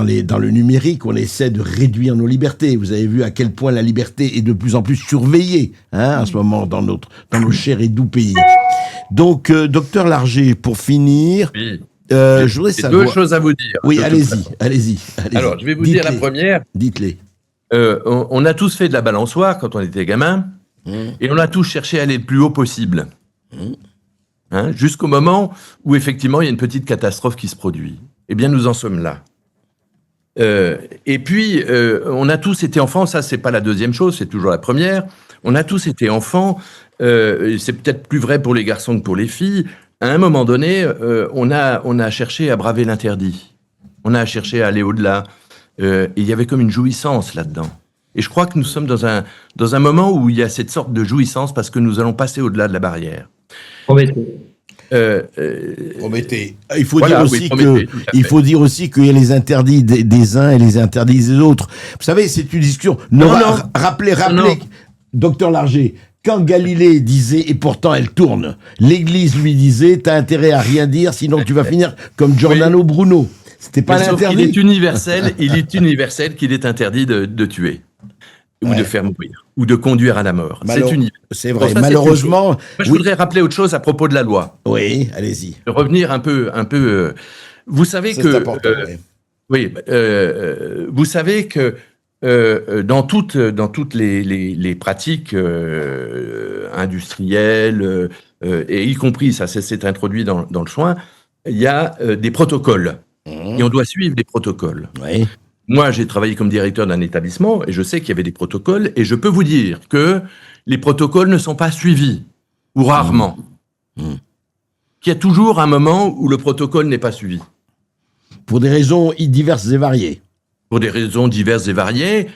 le numérique, on essaie de réduire nos libertés. Vous avez vu à quel point la liberté est de plus en plus surveillée, en ce moment, dans nos chers et doux pays. Donc, docteur Larger, pour finir, oui. Je voudrais savoir... Deux choses à vous dire. Oui, allez-y. Alors, je vais vous dire la première. Dites-les. On a tous fait de la balançoire quand on était gamin. Et on a tous cherché à aller le plus haut possible. Jusqu'au moment où, effectivement, il y a une petite catastrophe qui se produit. Eh bien, nous en sommes là. Et puis, on a tous été enfants, ça, c'est pas la deuxième chose, c'est toujours la première. On a tous été enfants, c'est peut-être plus vrai pour les garçons que pour les filles. À un moment donné, on a cherché à braver l'interdit. On a cherché à aller au-delà. Et il y avait comme une jouissance là-dedans. Et je crois que nous sommes dans un moment où il y a cette sorte de jouissance parce que nous allons passer au-delà de la barrière. Promettez. Il faut dire aussi qu'il y a les interdits des uns et les interdits des autres. Vous savez, c'est une discussion. Rappelez, docteur Larger, quand Galilée disait, et pourtant elle tourne, l'Église lui disait, t'as intérêt à rien dire, sinon tu vas finir comme Giordano Bruno. C'était pas l'interdit. Il est universel qu'il est interdit de tuer. Ou de faire mourir, ou de conduire à la mort. C'est vrai, malheureusement... Moi, je voudrais rappeler autre chose à propos de la loi. Oui, allez-y. Revenir un peu. Vous savez que... important, vous savez que dans toutes les pratiques industrielles, et y compris, ça s'est introduit dans le soin, il y a des protocoles. Et on doit suivre des protocoles. Oui. Moi, j'ai travaillé comme directeur d'un établissement et je sais qu'il y avait des protocoles et je peux vous dire que les protocoles ne sont pas suivis, ou rarement. Qu'il y a toujours un moment où le protocole n'est pas suivi. Pour des raisons diverses et variées. Pour des raisons diverses et variées,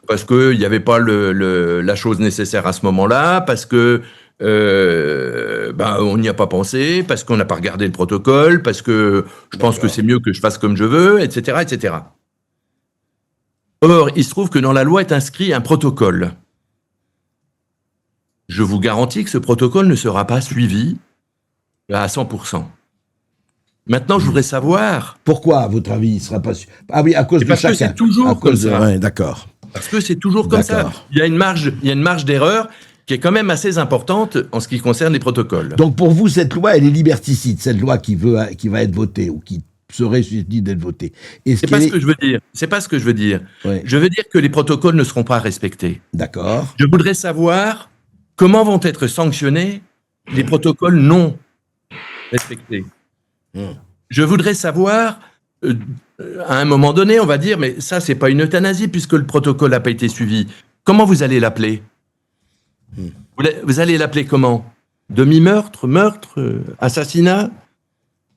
parce qu'il n'y avait pas la chose nécessaire à ce moment-là, parce que on n'y a pas pensé, parce qu'on n'a pas regardé le protocole, parce que je pense que c'est mieux que je fasse comme je veux, etc., etc. Or, il se trouve que dans la loi est inscrit un protocole. Je vous garantis que ce protocole ne sera pas suivi à 100%. Maintenant, je voudrais savoir... Pourquoi, à votre avis, il ne sera pas... Ah oui, à cause de parce chacun. que c'est toujours comme ça. Ouais, d'accord. Parce que c'est toujours comme ça. Il y a une marge d'erreur qui est quand même assez importante en ce qui concerne les protocoles. Donc pour vous, cette loi, elle est liberticide, cette loi qui va être votée ou qui serait susceptible d'être votée. C'est pas ce que je veux dire. C'est pas ce que je veux dire. Ouais. Je veux dire que les protocoles ne seront pas respectés. D'accord. Je voudrais savoir comment vont être sanctionnés les protocoles non respectés. Je voudrais savoir, à un moment donné, on va dire, mais ça, c'est pas une euthanasie puisque le protocole n'a pas été suivi. Comment vous allez l'appeler? Vous allez l'appeler comment? Demi-meurtre, meurtre, assassinat?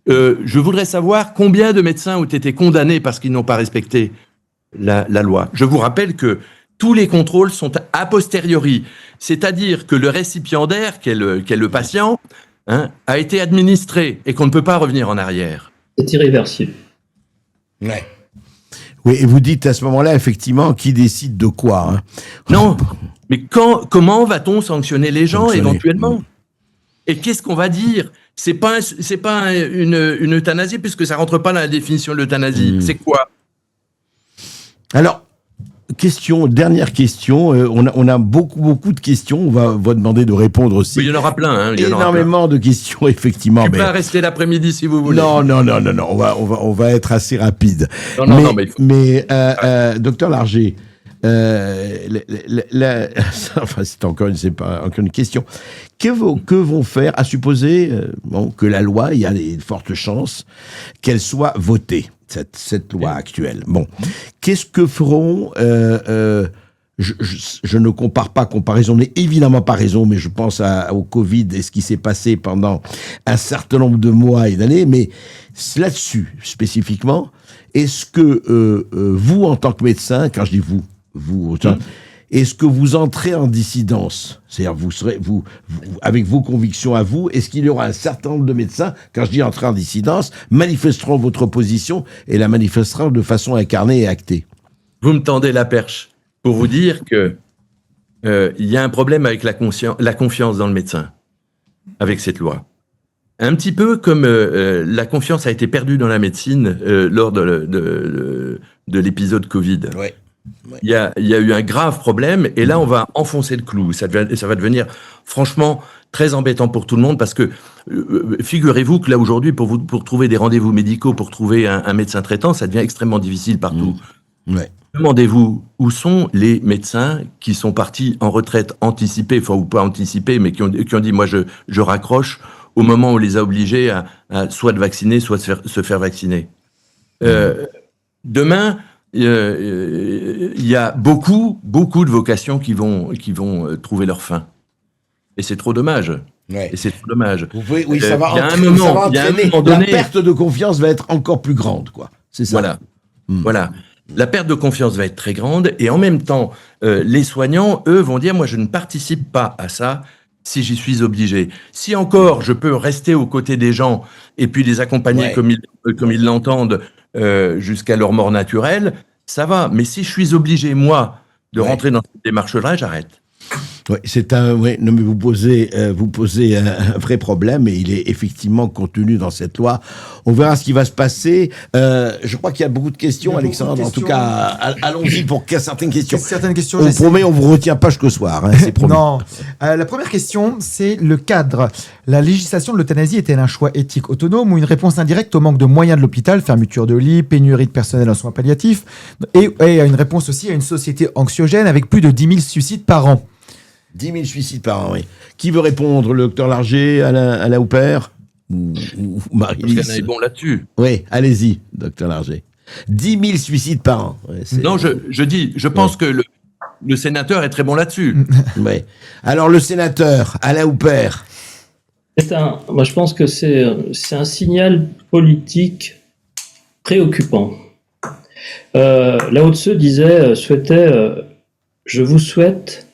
Je voudrais savoir combien de médecins ont été condamnés parce qu'ils n'ont pas respecté la loi. Je vous rappelle que tous les contrôles sont a posteriori, c'est-à-dire que le récipiendaire, qui est le patient, a été administré et qu'on ne peut pas revenir en arrière. C'est irréversible. Ouais. Oui, et vous dites à ce moment-là, effectivement, qui décide de quoi? Non, mais comment va-t-on sanctionner les gens éventuellement? Et qu'est-ce qu'on va dire? C'est pas une euthanasie puisque ça rentre pas dans la définition de l'euthanasie. C'est quoi? Alors, dernière question. On a beaucoup de questions. On va demander de répondre aussi. Oui, il y en aura plein. Énormément de questions, effectivement. Je peux pas rester l'après-midi si vous voulez. Non. On va être assez rapide. Mais docteur Larger, enfin, c'est encore une question. Que vont faire, à supposer que la loi, il y a des fortes chances qu'elle soit votée, cette loi actuelle. Bon, qu'est-ce que feront je ne compare pas, comparaison n'est évidemment pas raison, mais je pense au Covid et ce qui s'est passé pendant un certain nombre de mois et d'années, mais là-dessus, spécifiquement, est-ce que vous, en tant que médecin, quand je dis vous, est-ce que vous entrez en dissidence? C'est-à-dire, vous avec vos convictions à vous, est-ce qu'il y aura un certain nombre de médecins, quand je dis entrer en dissidence, manifesteront votre position et la manifesteront de façon incarnée et actée? Vous me tendez la perche pour vous dire que il y a un problème avec la confiance dans le médecin, avec cette loi. Un petit peu comme la confiance a été perdue dans la médecine lors de l'épisode Covid. Ouais. Il y a eu un grave problème et là on va enfoncer le clou. Ça va devenir franchement très embêtant pour tout le monde parce que figurez-vous que là aujourd'hui pour trouver des rendez-vous médicaux, pour trouver un médecin traitant, ça devient extrêmement difficile partout. Ouais. Demandez-vous où sont les médecins qui sont partis en retraite anticipée, enfin ou pas anticipée, mais qui ont dit moi je raccroche au moment où on les a obligés à soit de vacciner, soit de se faire vacciner. Demain, il y a beaucoup de vocations qui vont trouver leur fin. Et c'est trop dommage. Ouais. Et c'est trop dommage. Ça va entraîner. La perte de confiance va être encore plus grande, quoi. C'est ça. Voilà. La perte de confiance va être très grande et en même temps, les soignants, eux, vont dire moi je ne participe pas à ça si j'y suis obligé. Si encore je peux rester aux côtés des gens et puis les accompagner comme ils l'entendent jusqu'à leur mort naturelle, ça va. Mais si je suis obligé, moi, de rentrer dans cette démarche-là, j'arrête. Oui, mais vous posez un vrai problème et il est effectivement contenu dans cette loi. On verra ce qui va se passer. Je crois qu'il y a beaucoup de questions, Alexandre. En tout cas, allons-y pour certaines questions. On promet, on vous retient pas jusqu'au soir. C'est promis. Non. La première question, c'est le cadre. La législation de l'euthanasie est-elle un choix éthique autonome ou une réponse indirecte au manque de moyens de l'hôpital, fermeture de lits, pénurie de personnel en soins palliatifs, et une réponse aussi à une société anxiogène avec plus de 10 000 suicides par an? 10 000 suicides par an, oui. Qui veut répondre? Le docteur Larger, Alain Houpert ou Marie-Lise? Parce qu'Alain est bon là-dessus. Oui, allez-y, docteur Larger. 10 000 suicides par an. Ouais, non, je pense que le sénateur est très bon là-dessus. Oui. Alors, le sénateur, Alain Houpert. Moi, je pense que c'est un signal politique préoccupant. Lao Tse souhaitait je vous souhaite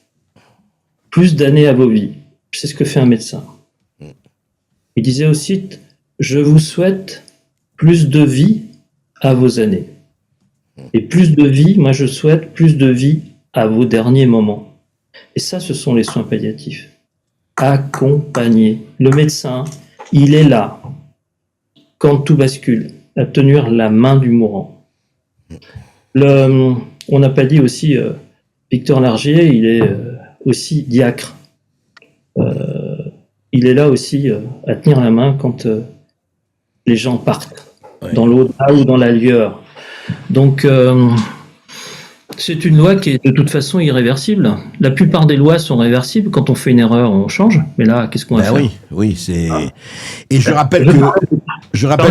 plus d'années à vos vies. C'est ce que fait un médecin. Il disait aussi, je vous souhaite plus de vie à vos années. Et plus de vie, moi je souhaite plus de vie à vos derniers moments. Et ça, ce sont les soins palliatifs. Accompagner. Le médecin, il est là, quand tout bascule, à tenir la main du mourant. On n'a pas dit aussi, Victor Largier, il est aussi diacre. Il est là aussi à tenir la main quand les gens partent, dans l'au-delà ou dans la lueur. Donc, c'est une loi qui est de toute façon irréversible. La plupart des lois sont réversibles. Quand on fait une erreur, on change. Mais là, qu'est-ce qu'on va faire ? Oui, c'est... Et je rappelle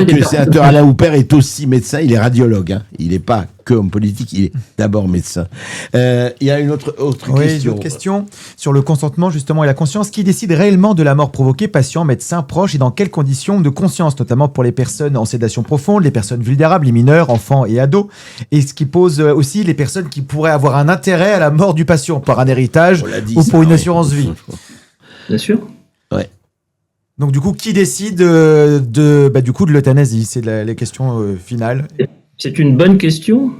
que le sénateur Alain Houpert est aussi médecin, il est radiologue. Hein. Il n'est pas que homme politique, il est d'abord médecin. Il y a une autre question. Une autre question sur le consentement justement et la conscience. Qui décide réellement de la mort provoquée, patient, médecin, proche, et dans quelles conditions de conscience, notamment pour les personnes en sédation profonde, les personnes vulnérables, les mineurs, enfants et ados, et ce qui pose aussi les personnes qui pourraient avoir un intérêt à la mort du patient par un héritage ou pour une assurance vie. Bien sûr. Ouais. Donc du coup, qui décide de l'euthanasie? C'est la question finale. C'est une bonne question.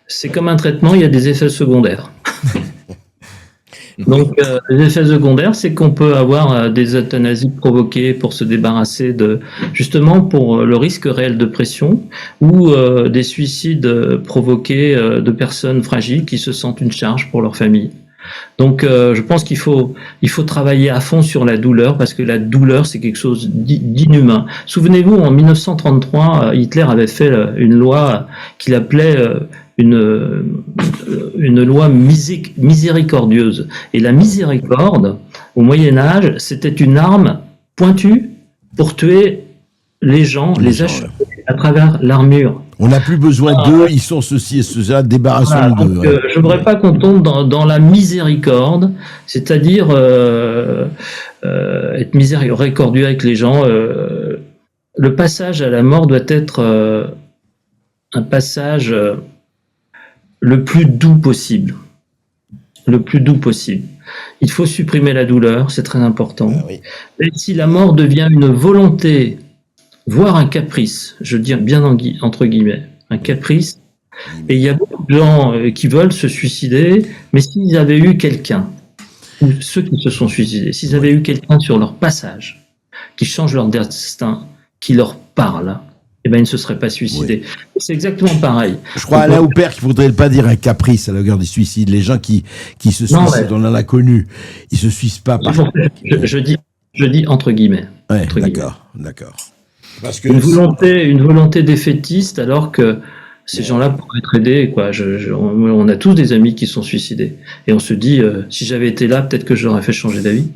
C'est comme un traitement, il y a des effets secondaires. Donc, les effets secondaires, c'est qu'on peut avoir des euthanasies provoquées pour se débarrasser justement pour le risque réel de pression, ou des suicides provoqués de personnes fragiles qui se sentent une charge pour leur famille. Donc, je pense qu'il faut travailler à fond sur la douleur, parce que la douleur, c'est quelque chose d'inhumain. Souvenez-vous, en 1933, Hitler avait fait une loi qu'il appelait une loi miséricordieuse. Et la miséricorde, au Moyen-Âge, c'était une arme pointue pour tuer les gens, les achever à travers l'armure. On n'a plus besoin d'eux, ils sont ceci et cela, débarrassons d'eux. Je ne voudrais pas qu'on tombe dans la miséricorde, c'est-à-dire être miséricordieux avec les gens. Le passage à la mort doit être un passage le plus doux possible. Le plus doux possible. Il faut supprimer la douleur, c'est très important. Et si la mort devient une volonté, voire un caprice, je dis bien entre guillemets, un caprice, et il y a beaucoup de gens qui veulent se suicider, mais s'ils avaient eu quelqu'un, ou ceux qui se sont suicidés, s'ils avaient eu quelqu'un sur leur passage, qui change leur destin, qui leur parle, eh ben, ils ne se seraient pas suicidés. Oui. C'est exactement pareil. Je crois, Alain Houpert, qu'il ne faudrait pas dire un caprice à la guerre des suicides. Les gens qui se suicident, on en a connu. Ils ne se suicident pas par... Je dis entre guillemets. Ouais, d'accord. Parce que une volonté défaitiste, alors que ces gens-là pourraient être aidés, quoi. On a tous des amis qui sont suicidés. Et on se dit, si j'avais été là, peut-être que je leur aurais fait changer d'avis.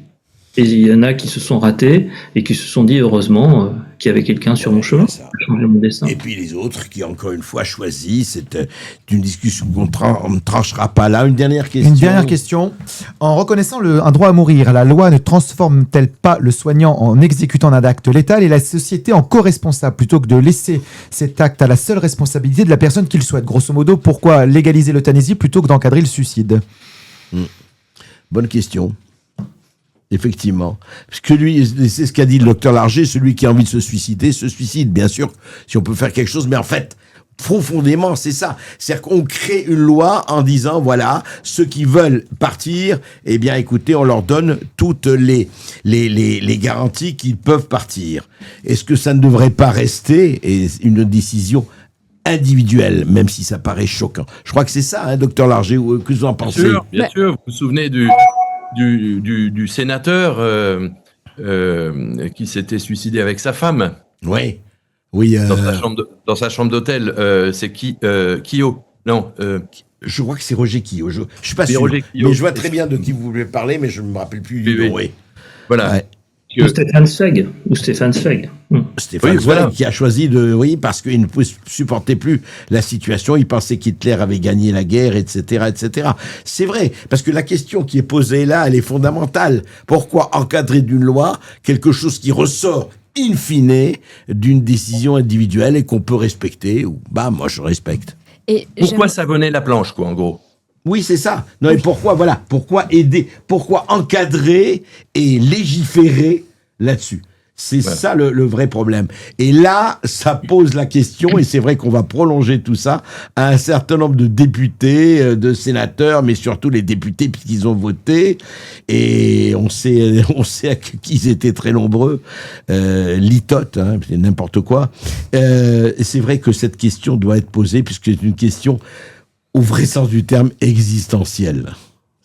Et il y en a qui se sont ratés et qui se sont dit, heureusement, qu'il y avait quelqu'un sur mon chemin pour changer mon destin. Et puis les autres qui, encore une fois, choisissent. C'est une discussion qu'on ne tranchera pas là. Une dernière question. En reconnaissant un droit à mourir, la loi ne transforme-t-elle pas le soignant en exécutant un acte létal et la société en co-responsable, plutôt que de laisser cet acte à la seule responsabilité de la personne qui le souhaite? Grosso modo, pourquoi légaliser l'euthanasie plutôt que d'encadrer le suicide? Bonne question. Effectivement. Parce que c'est ce qu'a dit le docteur Larger, celui qui a envie de se suicide, bien sûr, si on peut faire quelque chose, mais en fait, profondément, c'est ça. C'est-à-dire qu'on crée une loi en disant, voilà, ceux qui veulent partir, eh bien, écoutez, on leur donne toutes les garanties qu'ils peuvent partir. Est-ce que ça ne devrait pas rester une décision individuelle, même si ça paraît choquant? Je crois que c'est ça, hein, docteur Larger, que vous en pensez? Bien sûr. Vous vous souvenez du sénateur qui s'était suicidé avec sa femme. Oui. Dans sa chambre d'hôtel. C'est Quillot. Non. Je crois que c'est Roger Quillot. Je suis pas sûr. Mais je vois très bien de qui vous voulez parler, mais je ne me rappelle plus du nom. Oui. Voilà. Ouais. Ou Stéphane Zweig. Stéphane Zweig qui a choisi parce qu'il ne pouvait supporter plus la situation. Il pensait qu'Hitler avait gagné la guerre, etc., etc. C'est vrai, parce que la question qui est posée là, elle est fondamentale. Pourquoi encadrer d'une loi quelque chose qui ressort in fine d'une décision individuelle et qu'on peut respecter? Moi, je respecte. Pourquoi savonner la planche, quoi, en gros? Oui, c'est ça. Non, et pourquoi aider, pourquoi encadrer et légiférer là-dessus? C'est ça le vrai problème. Et là, ça pose la question, et c'est vrai qu'on va prolonger tout ça à un certain nombre de députés, de sénateurs, mais surtout les députés puisqu'ils ont voté. Et on sait qu'ils étaient très nombreux. Litote, c'est n'importe quoi. C'est vrai que cette question doit être posée puisque c'est une question au vrai sens du terme existentielle.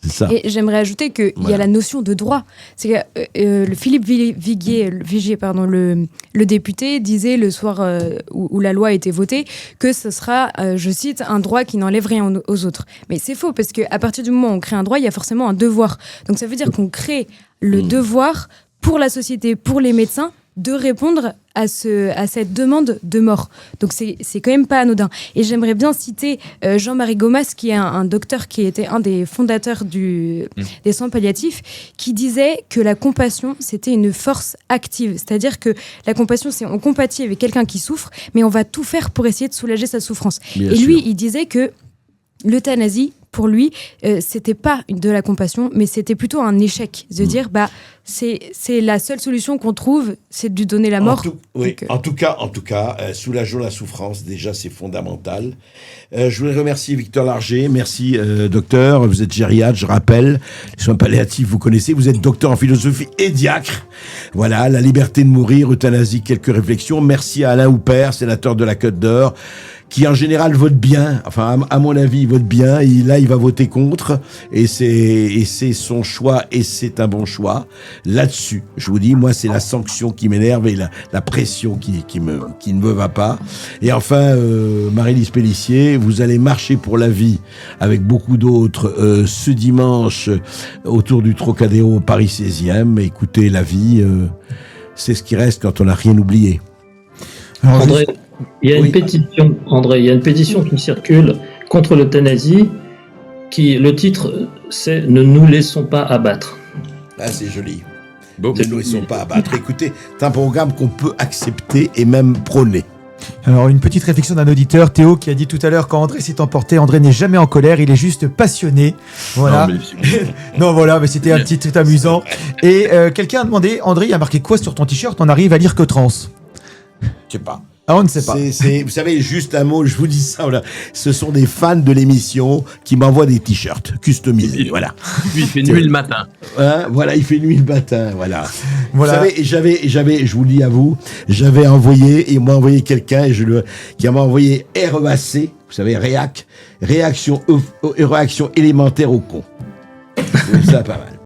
Ça. Et j'aimerais ajouter qu'il y a la notion de droit. C'est que le Philippe Vigier, le député, disait le soir où la loi a été votée que ce sera, je cite, un droit qui n'enlève rien aux autres. Mais c'est faux, parce qu'à partir du moment où on crée un droit, il y a forcément un devoir. Donc ça veut dire qu'on crée le devoir pour la société, pour les médecins, de répondre à cette demande de mort. Donc c'est quand même pas anodin. Et j'aimerais bien citer Jean-Marie Gomas, qui est un docteur qui était un des fondateurs des soins palliatifs, qui disait que la compassion, c'était une force active. C'est-à-dire que la compassion, c'est on compatit avec quelqu'un qui souffre, mais on va tout faire pour essayer de soulager sa souffrance. Bien sûr. Lui, il disait que l'euthanasie, pour lui, c'était pas de la compassion, mais c'était plutôt un échec. De dire, c'est la seule solution qu'on trouve, c'est de lui donner la mort. En tout cas, soulageons la souffrance, déjà, c'est fondamental. Je voudrais remercier Victor Larger. Merci, docteur. Vous êtes gériatre, je rappelle. Les soins palliatifs, vous connaissez. Vous êtes docteur en philosophie et diacre. Voilà, la liberté de mourir, euthanasie, quelques réflexions. Merci à Alain Houpert, sénateur de la Côte d'Or, qui en général vote bien, enfin à mon avis il vote bien, et là il va voter contre, et c'est son choix, et c'est un bon choix. Là-dessus, je vous dis, moi c'est la sanction qui m'énerve et la pression qui ne me va pas. Et enfin, Marie-Lise Pélissier, vous allez marcher pour la vie avec beaucoup d'autres ce dimanche autour du Trocadéro Paris 16e. Écoutez, la vie, c'est ce qui reste quand on n'a rien oublié. Alors, André, il y a une pétition, André, il y a une pétition qui circule contre l'euthanasie, le titre c'est « Ne nous laissons pas abattre ». Ah, c'est joli. Ne nous laissons pas abattre. Écoutez, c'est un programme qu'on peut accepter et même prôner. Alors, une petite réflexion d'un auditeur, Théo, qui a dit tout à l'heure, quand André s'est emporté, André n'est jamais en colère, il est juste passionné. Voilà. Non, voilà, mais c'était un petit truc amusant. Et quelqu'un a demandé, André, il y a marqué quoi sur ton t-shirt? On arrive à lire que trans. Je sais pas. Ah, on ne sait pas. Vous savez, juste un mot, je vous dis ça, voilà. Ce sont des fans de l'émission qui m'envoient des t-shirts customisés, voilà. Puis il fait nuit le matin. Voilà, il fait nuit le matin, voilà. Voilà. Vous savez, j'avais, je vous le dis à vous, j'avais envoyé, et m'a envoyé quelqu'un, qui m'a envoyé REAC, vous savez, réaction élémentaire au con. C'est ça, pas mal.